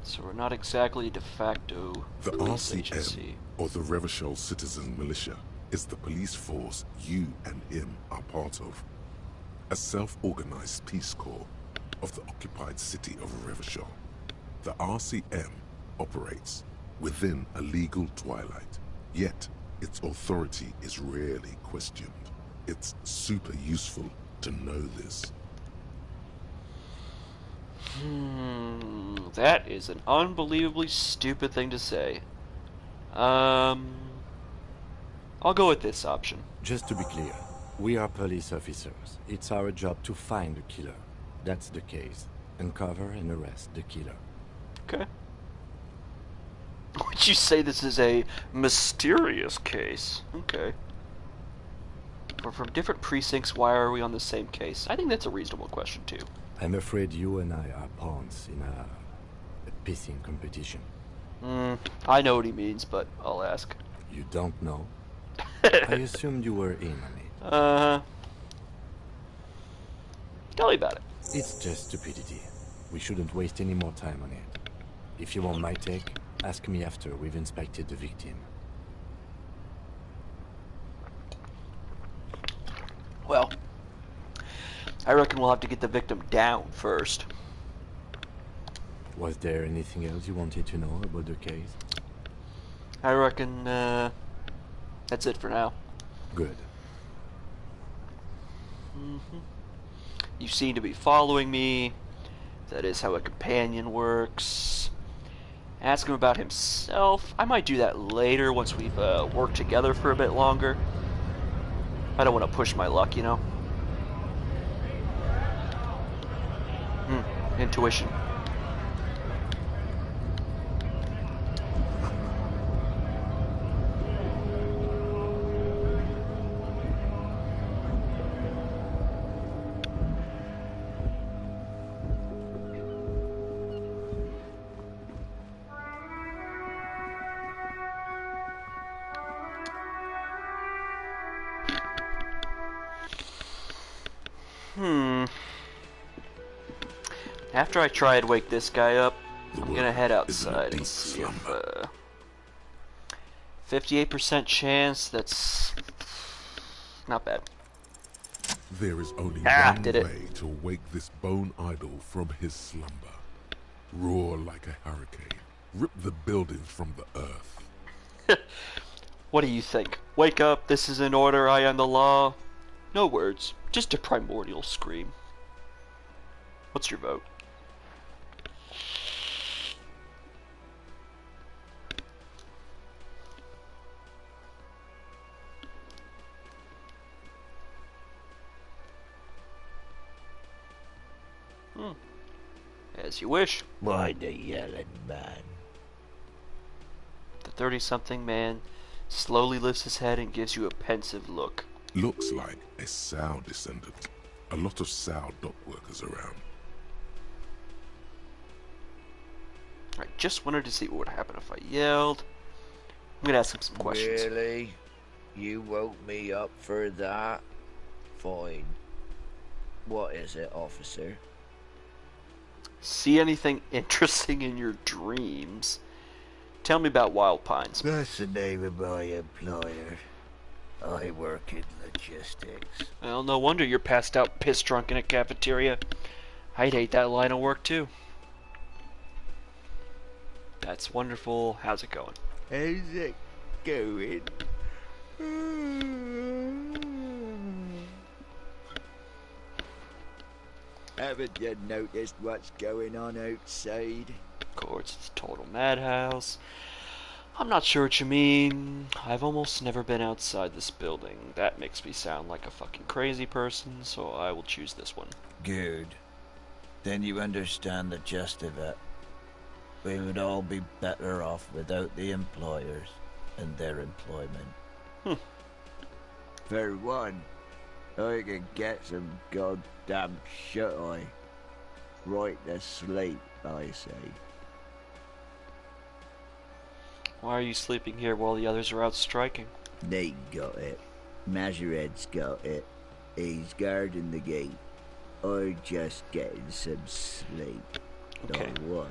So we're not exactly de facto The police RCM, agency. or the Revachol Citizen Militia, is the police force you and him are part of. A self-organized peace corps of the occupied city of Revachol. The RCM operates within a legal twilight, yet its authority is rarely questioned. It's super useful to know this. That is an unbelievably stupid thing to say. I'll go with this option. Just to be clear, we are police officers. It's our job to find the killer. That's the case. Uncover and arrest the killer. Okay. Would you say this is a mysterious case? Okay. We're from different precincts, why are we on the same case? I think that's a reasonable question, too. I'm afraid you and I are pawns in a pissing competition. I know what he means, but I'll ask. You don't know? I assumed you were in on it. Tell me about it. It's just stupidity. We shouldn't waste any more time on it. If you want my take, ask me after we've inspected the victim. Well, I reckon we'll have to get the victim down first. Was there anything else you wanted to know about the case? I reckon, that's it for now. Good. You seem to be following me. That is how a companion works. Ask him about himself. I might do that later once we've worked together for a bit longer. I don't want to push my luck, you know? Intuition. After I try and wake this guy up, I'm gonna head outside and see if, 58% chance, that's not bad. There is only one way to wake this bone idol from his slumber. Roar like a hurricane. Rip the buildings from the earth. What do you think? Wake up, this is in order, I am the law. No words, just a primordial scream. What's your vote? As you wish. Why the yelling man? The 30-something man slowly lifts his head and gives you a pensive look. Looks like a Sao descendant. A lot of Sao dock workers around. I just wanted to see what would happen if I yelled. I'm gonna ask him some questions. Really? You woke me up for that? Fine. What is it, officer? See anything interesting in your dreams? Tell me about Wild Pines. That's the name of my employer. I work in logistics. Well, no wonder you're passed out piss drunk in a cafeteria. I'd hate that line of work too. That's wonderful. How's it going? How's it going? Haven't you noticed what's going on outside? Of course, it's a total madhouse. I'm not sure what you mean. I've almost never been outside this building. That makes me sound like a fucking crazy person, so I will choose this one. Good. Then you understand the gist of it. We would all be better off without the employers and their employment. For one, I can get some goddamn shut-eye. Right to sleep, I say. Why are you sleeping here while the others are out striking? They got it. Majorette's got it. He's guarding the gate. Or just getting some sleep. Okay. I was.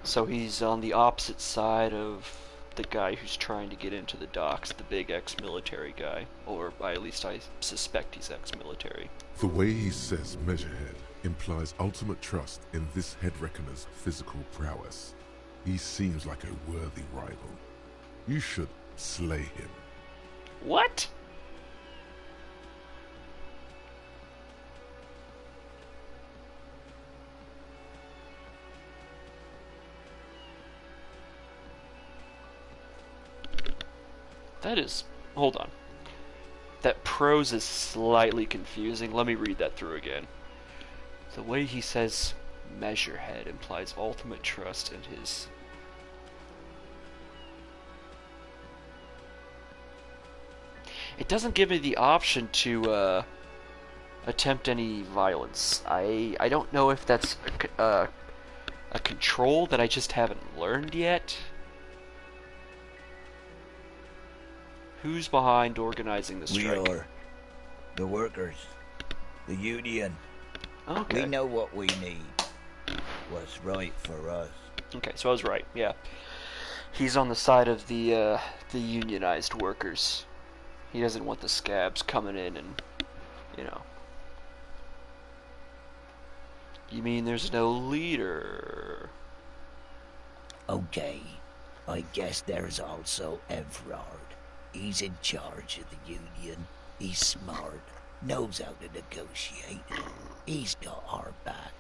So he's on the opposite side of the guy who's trying to get into the docks, the big ex-military guy. Or at least I suspect he's ex-military. The way he says Measurehead implies ultimate trust in this head reckoner's physical prowess. He seems like a worthy rival. You should slay him. What? That is... hold on. That prose is slightly confusing. Let me read that through again. The way he says Measurehead implies ultimate trust in his... It doesn't give me the option to attempt any violence. I don't know if that's a control that I just haven't learned yet. Who's behind organizing the strike? We are. The workers. The union. Okay. We know what we need. What's right for us. Okay, so I was right, yeah. He's on the side of the unionized workers. He doesn't want the scabs coming in and, you know. You mean there's no leader? Okay. I guess there's also Everard. He's in charge of the union. He's smart. Knows how to negotiate. He's got our back.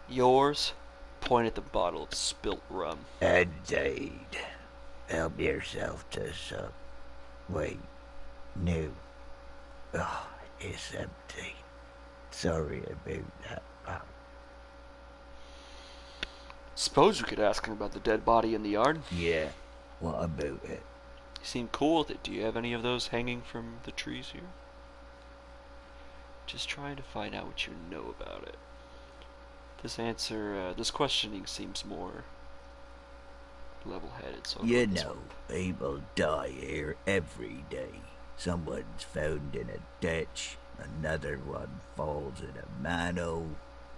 Yours? Point at the bottle of spilt rum. Indeed. Help yourself to some. Wait. No. Oh, it's empty. Sorry about that. Suppose we could ask him about the dead body in the yard. Yeah. What about it? You seem cool with it. Do you have any of those hanging from the trees here? Just trying to find out what you know about it. This questioning seems more level-headed. So you know, people die here every day. Someone's found in a ditch, another one falls in a manhole,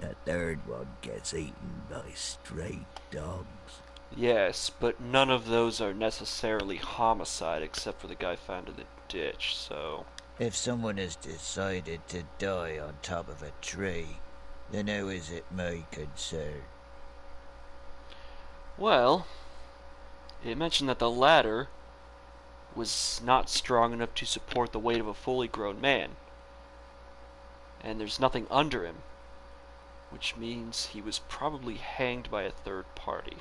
a third one gets eaten by stray dogs. Yes, but none of those are necessarily homicide except for the guy found in the ditch, so... If someone has decided to die on top of a tree, then how is it my concern? Well, it mentioned that the ladder was not strong enough to support the weight of a fully grown man. And there's nothing under him, which means he was probably hanged by a third party.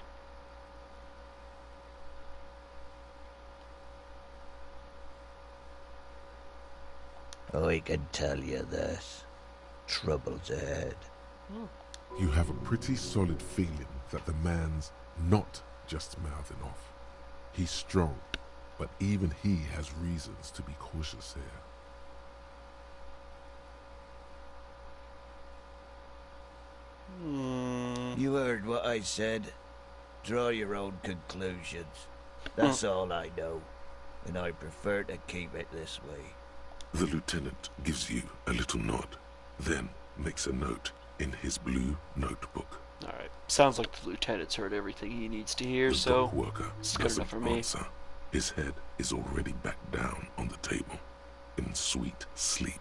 I can tell you this. Trouble's ahead. You have a pretty solid feeling that the man's not just mouthing off. He's strong, but even he has reasons to be cautious here. You heard what I said. Draw your own conclusions. That's all I know, and I prefer to keep it this way. The lieutenant gives you a little nod, then makes a note in his blue notebook. Alright, sounds like the lieutenant's heard everything he needs to hear, The so dog worker it's good enough for me. answer. His head is already back down on the table, in sweet sleep.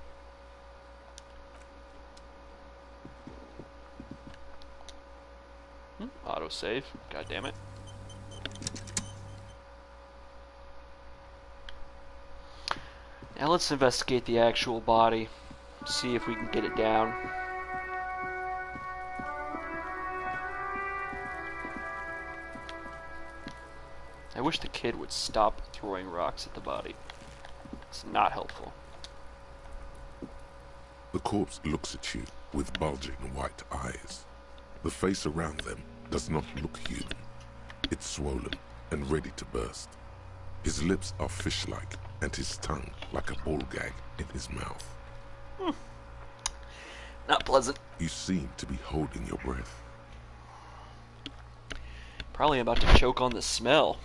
Autosave, god damn it. Now let's investigate the actual body, see if we can get it down. I wish the kid would stop throwing rocks at the body. It's not helpful. The corpse looks at you with bulging white eyes. The face around them does not look human. It's swollen and ready to burst. His lips are fish-like, and his tongue like a ball gag in his mouth. Not pleasant. You seem to be holding your breath. Probably about to choke on the smell.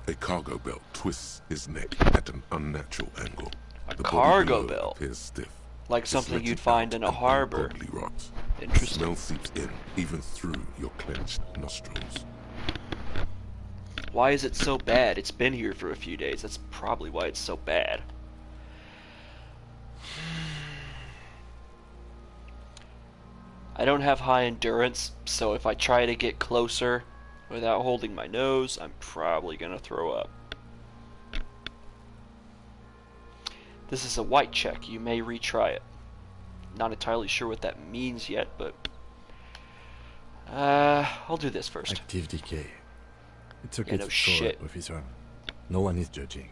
A cargo belt twists his neck at an unnatural angle. The body cargo below belt? appears stiff. Like It's something letting you'd find out in a an harbor. ungodly rot. Interesting. Smell seeps in, even through your clenched nostrils. Why is it so bad? It's been here for a few days. That's probably why it's so bad. I don't have high endurance, so if I try to get closer without holding my nose, I'm probably gonna throw up. This is a white check. You may retry it. Not entirely sure what that means yet, but I'll do this first. Active decay. It's okay Yeah, no to shit. throw up, officer. No one is judging.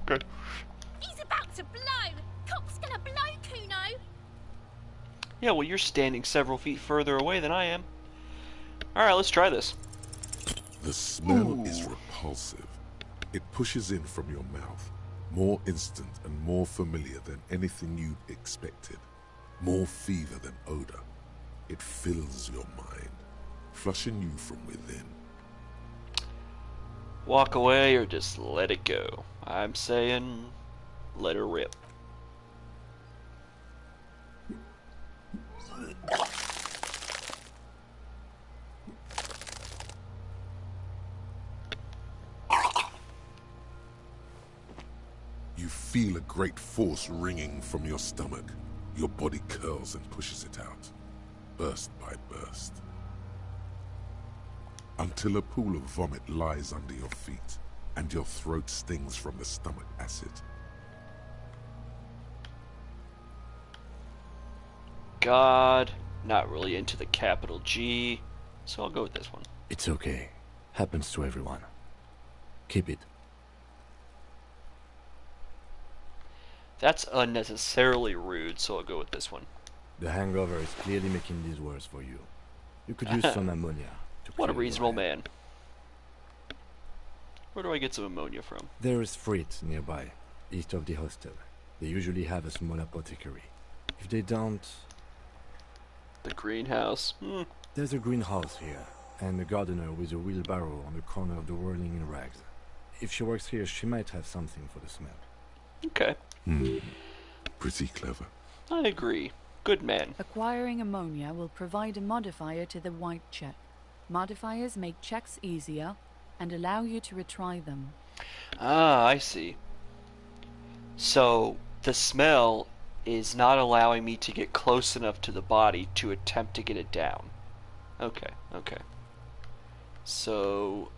Okay. He's about to blow! Cop's gonna blow, Kuno! Yeah, well, you're standing several feet further away than I am. Alright, let's try this. The smell is repulsive. It pushes in from your mouth. More instant and more familiar than anything you'd expected. More fever than odor. It fills your mind, flushing you from within. Walk away or just let it go. I'm saying let her rip. You feel a great force ringing from your stomach. Your body curls and pushes it out, burst by burst. Until a pool of vomit lies under your feet, and your throat stings from the stomach acid. God, not really into the capital G, so I'll go with this one. It's okay. Happens to everyone. Keep it. That's unnecessarily rude, so I'll go with this one. The hangover is clearly making these worse for you. You could use some ammonia. What a clear your reasonable head. man. Where do I get some ammonia from? There is Fritz nearby, east of the hostel. They usually have a small apothecary. If they don't, The greenhouse. there's a greenhouse here, and a gardener with a wheelbarrow on the corner of the whirling in rags. If she works here, she might have something for the smell. Okay. Pretty clever. I agree. Good man. Acquiring ammonia will provide a modifier to the white check. Modifiers make checks easier and allow you to retry them. Ah, I see. So, the smell is not allowing me to get close enough to the body to attempt to get it down. Okay, okay. So,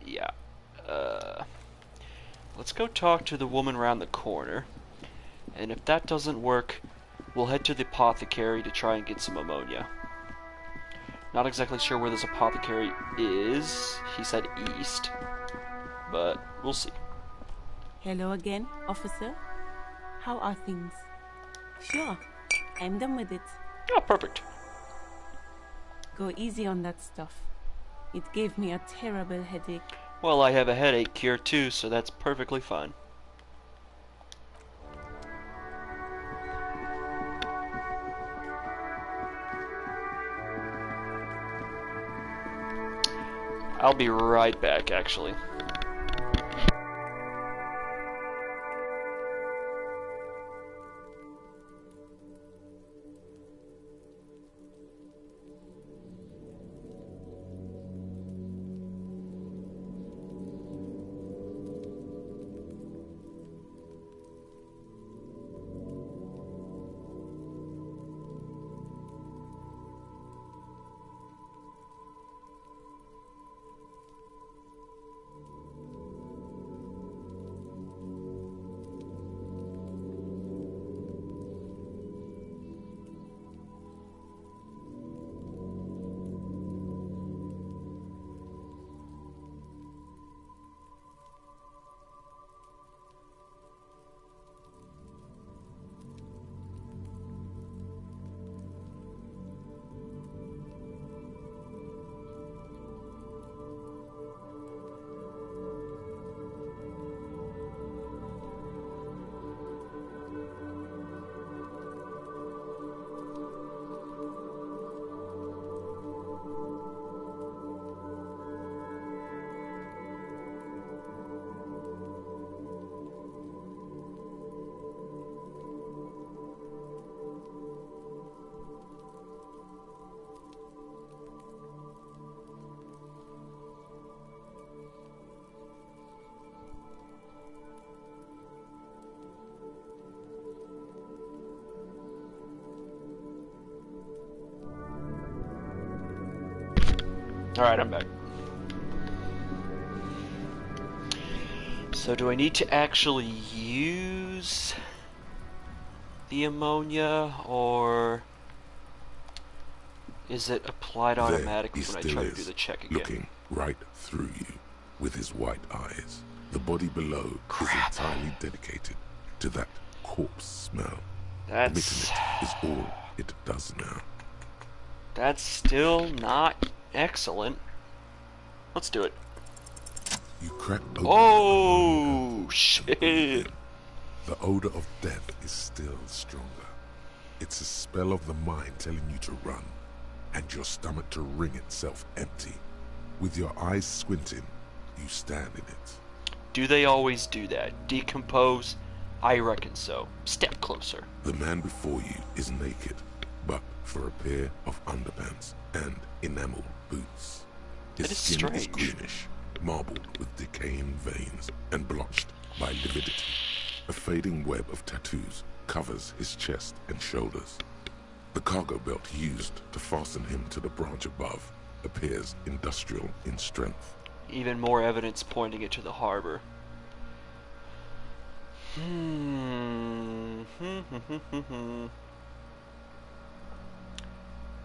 yeah. Let's go talk to the woman around the corner. And if that doesn't work, we'll head to the apothecary to try and get some ammonia. Not exactly sure where this apothecary is. He said east. But we'll see. Hello again, officer. How are things? Sure, I'm done with it. Oh, perfect. Go easy on that stuff. It gave me a terrible headache. Well, I have a headache here too, so that's perfectly fine. I'll be right back, actually. Alright, I'm back. So do I need to actually use the ammonia, or is it applied automatically when I try to do the check again? Looking right through you with his white eyes. The body below is entirely dedicated to that corpse smell. Emitting it is all it does now. That's still not excellent. Let's do it. You crack open. Oh, shit. The odor of death is still stronger. It's a spell of the mind telling you to run, and your stomach to wring itself empty. With your eyes squinting, you stand in it. Do they always do that? Decompose? I reckon so. Step closer. The man before you is naked, but for a pair of underpants and enamel boots. His skin is greenish, marbled with decaying veins and blotched by lividity. A fading web of tattoos covers his chest and shoulders. The cargo belt used to fasten him to the branch above appears industrial in strength. Even more evidence pointing it to the harbor.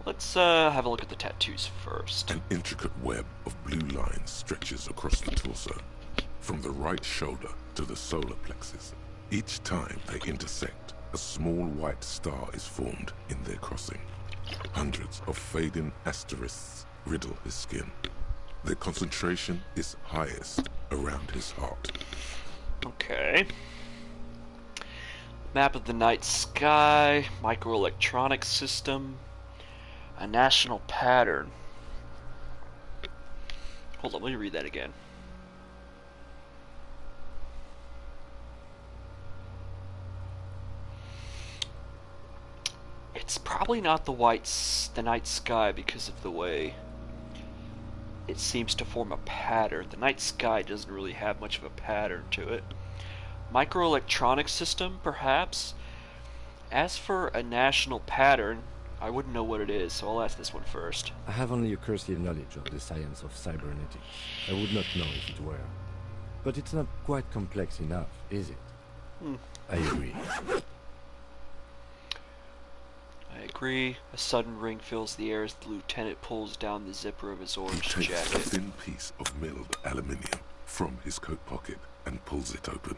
Let's have a look at the tattoos first. An intricate web of blue lines stretches across the torso, from the right shoulder to the solar plexus. Each time they intersect, a small white star is formed in their crossing. Hundreds of fading asterisks riddle his skin. Their concentration is highest around his heart. Okay. Map of the night sky, microelectronic system, a national pattern. Hold on, let me read that again. It's probably not the night sky because of the way it seems to form a pattern. The night sky doesn't really have much of a pattern to it. Microelectronic system, perhaps? As for a national pattern, I wouldn't know what it is, so I'll ask this one first. I have only a cursory knowledge of the science of cybernetics. I would not know if it were. But it's not quite complex enough, is it? I agree. I agree. A sudden ring fills the air as the lieutenant pulls down the zipper of his orange He takes jacket. a thin piece of milled aluminium from his coat pocket and pulls it open.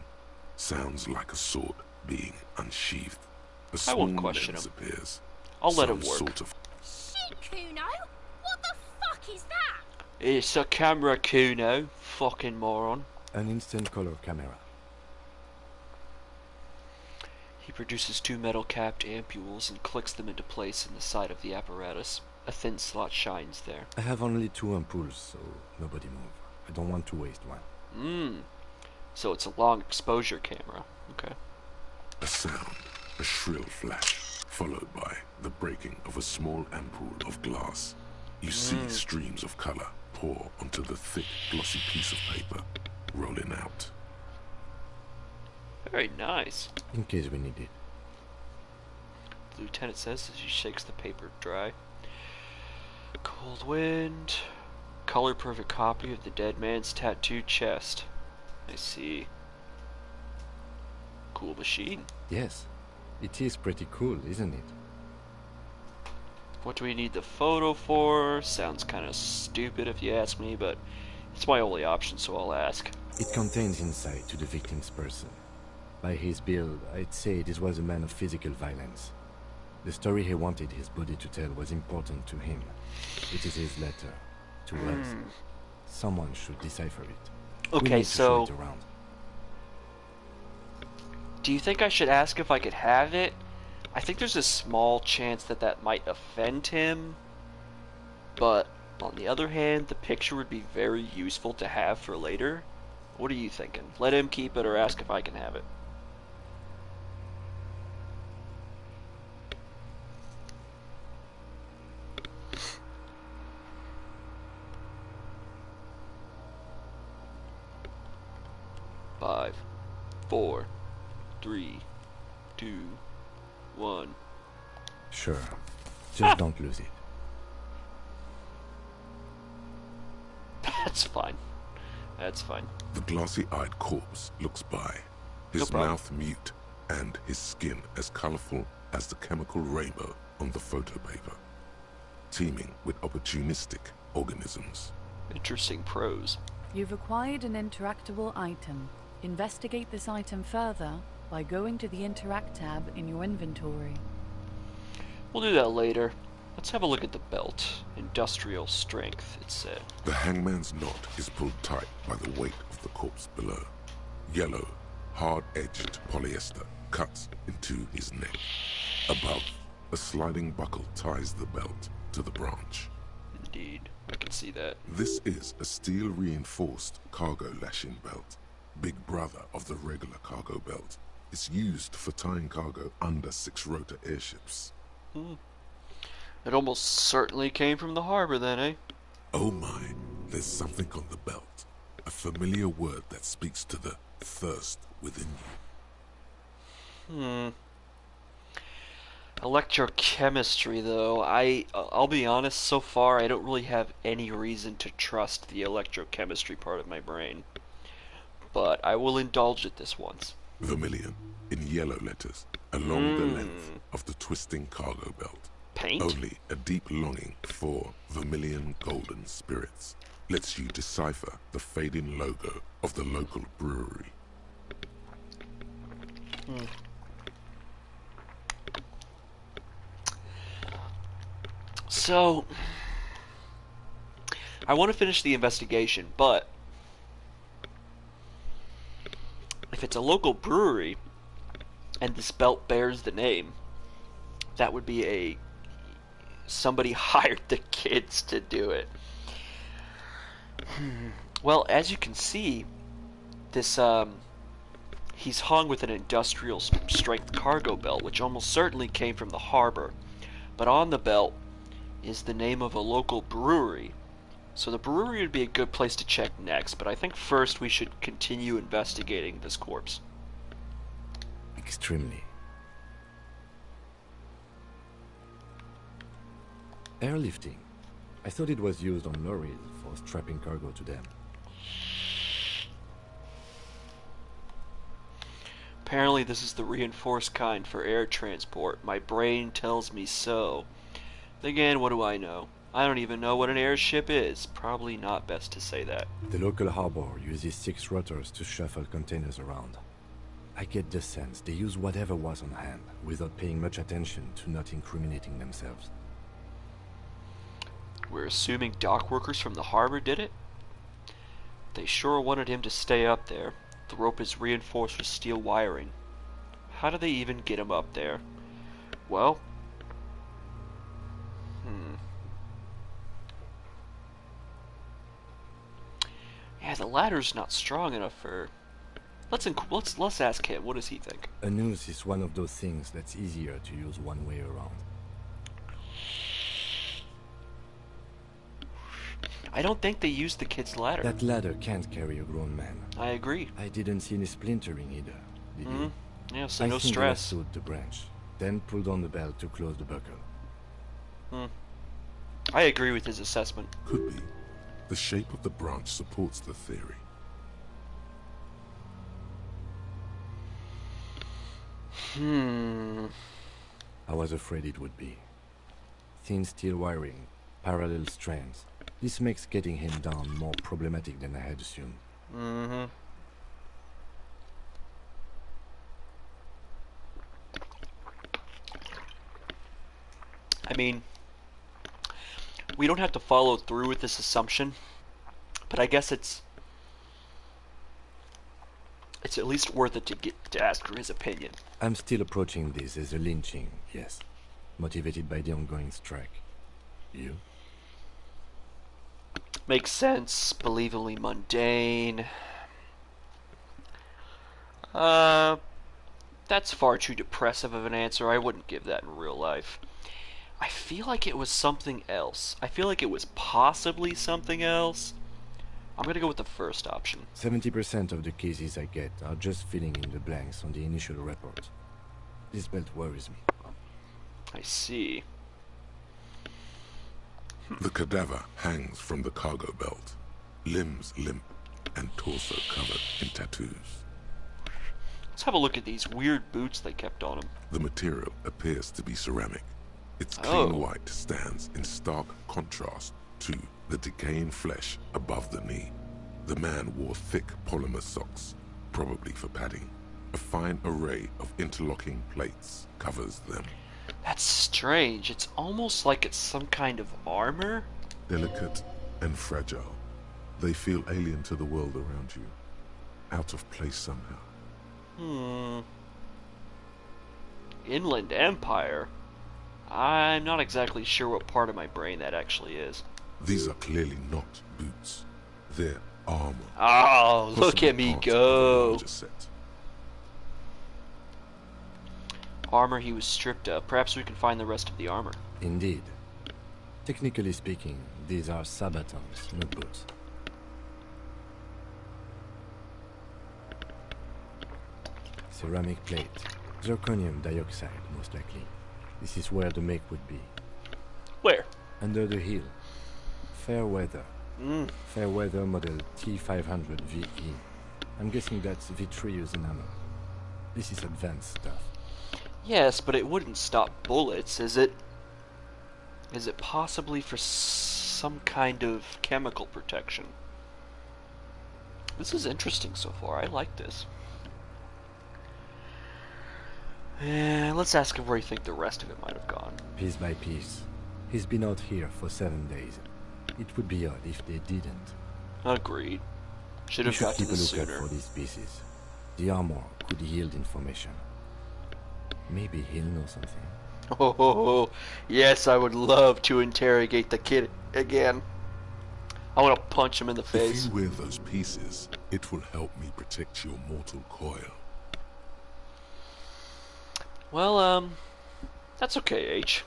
Sounds like a sword being unsheathed. A I small won't question lens him. appears. I'll let Some it work. Sort of Shit, Kuno! What the fuck is that? It's a camera, Kuno. Fucking moron. An instant color camera. He produces two metal-capped ampules and clicks them into place in the side of the apparatus. A thin slot shines there. I have only 2 ampoules, so nobody move. I don't want to waste one. So it's a long exposure camera. Okay. a sound, a shrill flash, followed by the breaking of a small ampoule of glass. You see streams of color pour onto the thick, glossy piece of paper, rolling out. Very nice. In case we need it. The lieutenant says as he shakes the paper dry. Cold wind. Color perfect copy of the dead man's tattooed chest. I see. Cool machine. Yes. It is pretty cool, isn't it? What do we need the photo for? Sounds kind of stupid if you ask me, but it's my only option, so I'll ask. It contains insight to the victim's person. By his build, I'd say this was a man of physical violence. The story he wanted his body to tell was important to him. It is his letter to us. Someone should decipher it. We Okay, need to show so it around. do you think I should ask if I could have it? I think there's a small chance that that might offend him, but on the other hand, the picture would be very useful to have for later. What are you thinking? Let him keep it or ask if I can have it? Five, 4, 3, 2, 1. Sure. Just don't lose it. That's fine. That's fine. The glossy-eyed corpse looks by, his problem. mouth mute and his skin as colorful as the chemical rainbow on the photo paper, teeming with opportunistic organisms. Interesting prose. You've acquired an interactable item. Investigate this item further by going to the Interact tab in your inventory. We'll do that later. Let's have a look at the belt. Industrial strength, it said. The hangman's knot is pulled tight by the weight of the corpse below. Yellow, hard-edged polyester cuts into his neck. Above, a sliding buckle ties the belt to the branch. Indeed, I can see that. This is a steel-reinforced cargo lashing belt. Big brother of the regular cargo belt. It's used for tying cargo under 6-rotor airships. It almost certainly came from the harbor then, eh? Oh my, there's something on the belt. A familiar word that speaks to the thirst within you. Electrochemistry, though. I'll be honest, so far I don't really have any reason to trust the electrochemistry part of my brain. But I will indulge it this once. Vermilion, in yellow letters, along the length of the twisting cargo belt. Paint? Only a deep longing for vermilion golden spirits lets you decipher the fading logo of the local brewery. So, I want to finish the investigation, but if it's a local brewery and this belt bears the name, that would be somebody hired the kids to do it. Well, as you can see, this he's hung with an industrial strength cargo belt, which almost certainly came from the harbor. But on the belt is the name of a local brewery. So the brewery would be a good place to check next, but I think first we should continue investigating this corpse. Extremely. Airlifting. I thought it was used on lorries for strapping cargo to them. Apparently this is the reinforced kind for air transport. My brain tells me so. Again, what do I know? I don't even know what an airship is. Probably not best to say that. The local harbor uses 6 rotors to shuffle containers around. I get the sense they use whatever was on hand, without paying much attention to not incriminating themselves. We're assuming dock workers from the harbor did it? They sure wanted him to stay up there. The rope is reinforced with steel wiring. How do they even get him up there? Well... Yeah, the ladder's not strong enough for... Let's ask him. What does he think? A noose is one of those things that's easier to use one way around. I don't think they used the kid's ladder. That ladder can't carry a grown man. I agree. I didn't see any splintering either, did you? Yeah, so I no think stress. they lassoed the branch, then pulled on the belt to close the buckle. I agree with his assessment. Could be. The shape of the branch supports the theory. I was afraid it would be. Thin steel wiring, parallel strands. This makes getting him down more problematic than I had assumed. I mean, we don't have to follow through with this assumption, but I guess it's at least worth it to ask for his opinion. I'm still approaching this as a lynching, yes. Motivated by the ongoing strike. You? Makes sense. Believably mundane. That's far too depressive of an answer. I wouldn't give that in real life. I feel like it was something else. I feel like it was possibly something else. I'm gonna go with the first option. 70% of the cases I get are just filling in the blanks on the initial report. This belt worries me. I see. The cadaver hangs from the cargo belt. limbs limp and torso covered in tattoos. Let's have a look at these weird boots they kept on him. The material appears to be ceramic. Its clean white stands in stark contrast to the decaying flesh above the knee. The man wore thick polymer socks, probably for padding. A fine array of interlocking plates covers them. That's strange. It's almost like it's some kind of armor. Delicate and fragile, they feel alien to the world around you. Out of place somehow. Inland Empire? I'm not exactly sure what part of my brain that actually is. These are clearly not boots. They're armor. Oh, look at me go. Armor he was stripped of. Perhaps we can find the rest of the armor. Indeed. Technically speaking, these are sabatons, not boots. Ceramic plate. Zirconium dioxide, most likely. This is where the make would be. Where? Under the heel. Fair weather. Fair weather model T500 VE. I'm guessing that's vitreous enamel. This is advanced stuff. Yes, but it wouldn't stop bullets, is it? Is it possibly for some kind of chemical protection? This is interesting so far. I like this. Let's ask him where you think the rest of it might have gone. Piece by piece. He's been out here for 7 days. It would be odd if they didn't. Agreed. Should have got to this sooner. Keep a lookout for these pieces. The armor could yield information. Maybe he'll know something. Oh, yes, I would love to interrogate the kid again. I want to punch him in the face. If you wear those pieces, it will help me protect your mortal coil. Well, that's okay, H.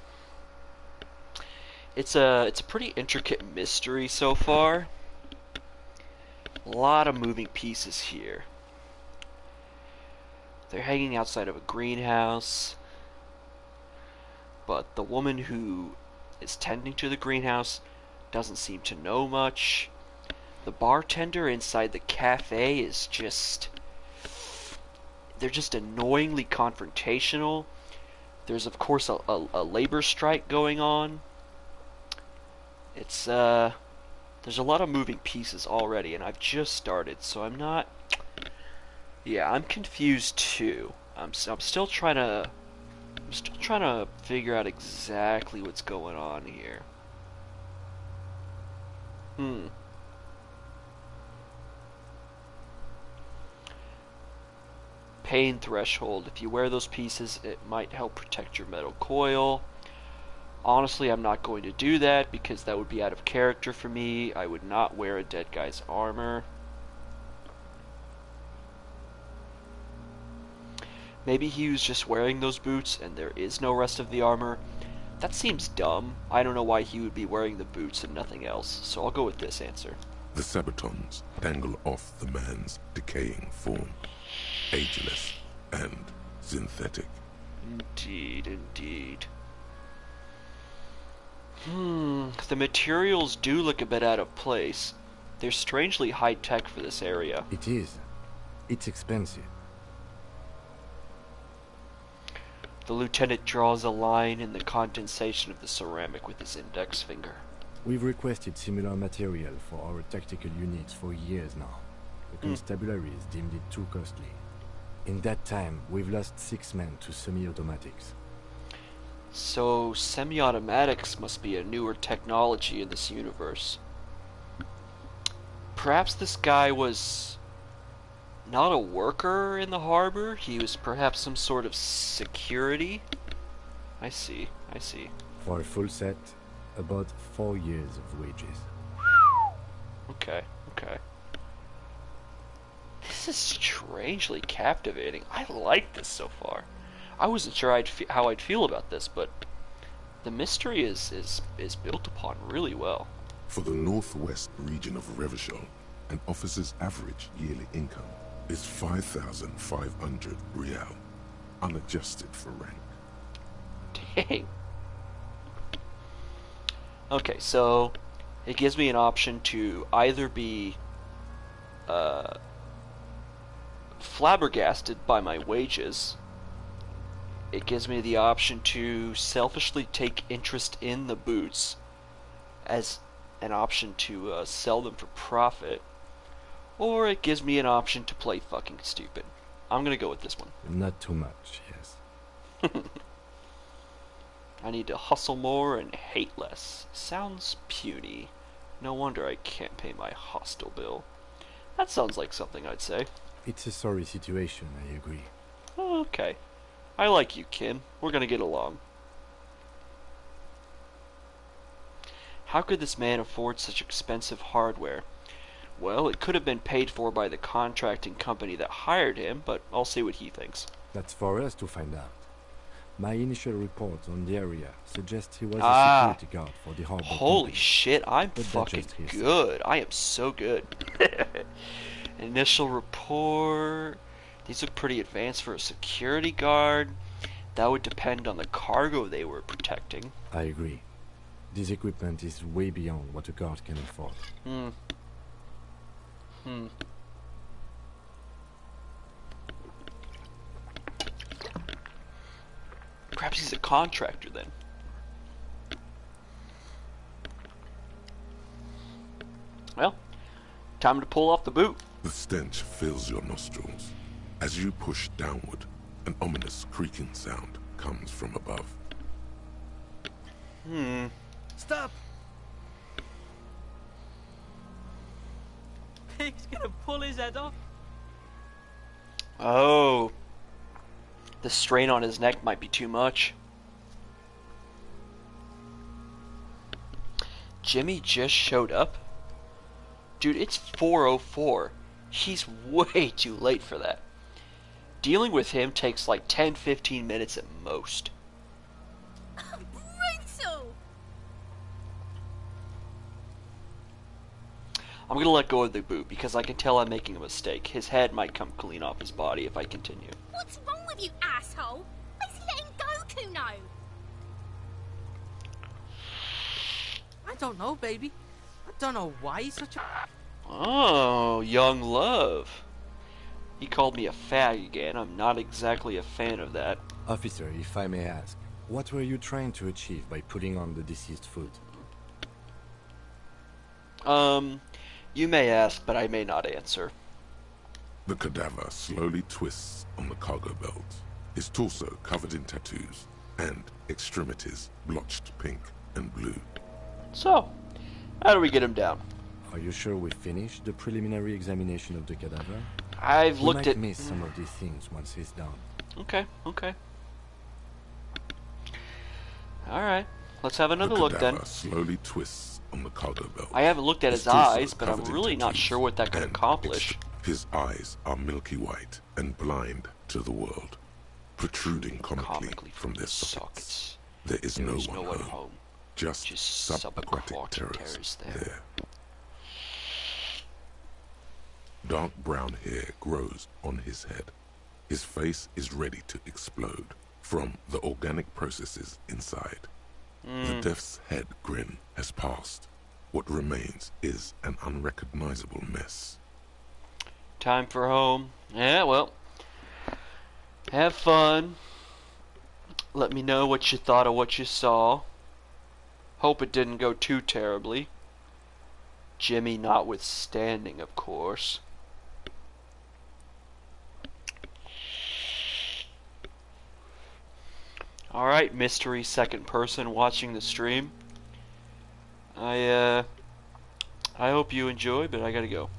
It's a pretty intricate mystery so far. A lot of moving pieces here. They're hanging outside of a greenhouse, but the woman who is tending to the greenhouse doesn't seem to know much. The bartender inside the cafe is just... they're just annoyingly confrontational. There's of course a labor strike going on. It's there's a lot of moving pieces already, and I've just started, so I'm not... yeah, I'm confused too. I'm still trying to figure out exactly what's going on here. Pain threshold. If you wear those pieces, it might help protect your metal coil. Honestly, I'm not going to do that because that would be out of character for me. I would not wear a dead guy's armor. Maybe he was just wearing those boots and there is no rest of the armor. That seems dumb. I don't know why he would be wearing the boots and nothing else, so I'll go with this answer. The sabatons dangle off the man's decaying form. Ageless and synthetic. Indeed, indeed. The materials do look a bit out of place. They're strangely high-tech for this area. It is. It's expensive. The lieutenant draws a line in the condensation of the ceramic with his index finger. We've requested similar material for our tactical units for years now. The constabularies deemed it too costly. In that time, we've lost 6 men to semi-automatics. So, semi-automatics must be a newer technology in this universe. Perhaps this guy was not a worker in the harbor? He was perhaps some sort of security? I see. For a full set, about 4 years of wages. Okay. This is strangely captivating. I like this so far. I wasn't sure how I'd feel about this, but the mystery is built upon really well. For the northwest region of Revachol, an officer's average yearly income is 5,500 real, unadjusted for rank. Dang. Okay, so It gives me an option to either be flabbergasted by my wages. It gives me the option to selfishly take interest in the boots as an option to sell them for profit, or it gives me an option to play fucking stupid. I'm gonna go with this one. Not too much, yes. I need to hustle more and hate less. Sounds puny. No wonder I can't pay my hostel bill. That sounds like something I'd say. It's a sorry situation, I agree. Okay. I like you, Kim. We're gonna get along. How could this man afford such expensive hardware? Well, it could have been paid for by the contracting company that hired him, but I'll see what he thinks. That's for us to find out. My initial report on the area suggests he was a security guard for the harbor Holy company. Shit, I'm But fucking that's just good. I am so good. Initial report. These look pretty advanced for a security guard. That would depend on the cargo they were protecting. I agree. This equipment is way beyond what a guard can afford. Perhaps he's a contractor then. Well, time to pull off the boot. The stench fills your nostrils. As you push downward, an ominous creaking sound comes from above. Stop! He's gonna pull his head off. Oh. The strain on his neck might be too much. Jimmy just showed up? Dude, it's 4:04. He's way too late for that. Dealing with him takes like 10-15 minutes at most. Brutal! I'm gonna let go of the boot because I can tell I'm making a mistake. His head might come clean off his body if I continue. What's wrong with you, asshole? Where's he letting go, Kuno? I don't know, baby. I don't know why he's such a... Oh, young love. He called me a fag again. I'm not exactly a fan of that. Officer, if I may ask, what were you trying to achieve by putting on the deceased foot? You may ask, but I may not answer. The cadaver slowly twists on the cargo belt, his torso covered in tattoos, and extremities blotched pink and blue. So, how do we get him down? Are you sure we finished the preliminary examination of the cadaver? I've looked at... We might miss some of these things once he's done. Okay. Alright, let's have another look then. The cadaver slowly twists on the cargo belt. I haven't looked at his torso eyes, but I'm covered in really not tattoos, sure what that could and accomplish. His eyes are milky white and blind to the world, protruding comically from their sockets. There is no one home. Just subaquatic terrors there. Dark brown hair grows on his head. His face is ready to explode from the organic processes inside. The death's head grin has passed. What remains is an unrecognizable mess. Time for home. Yeah, well, have fun. Let me know what you thought of what you saw. Hope it didn't go too terribly. Jimmy notwithstanding, of course. Alright, mystery second person watching the stream. I hope you enjoy, but I gotta go.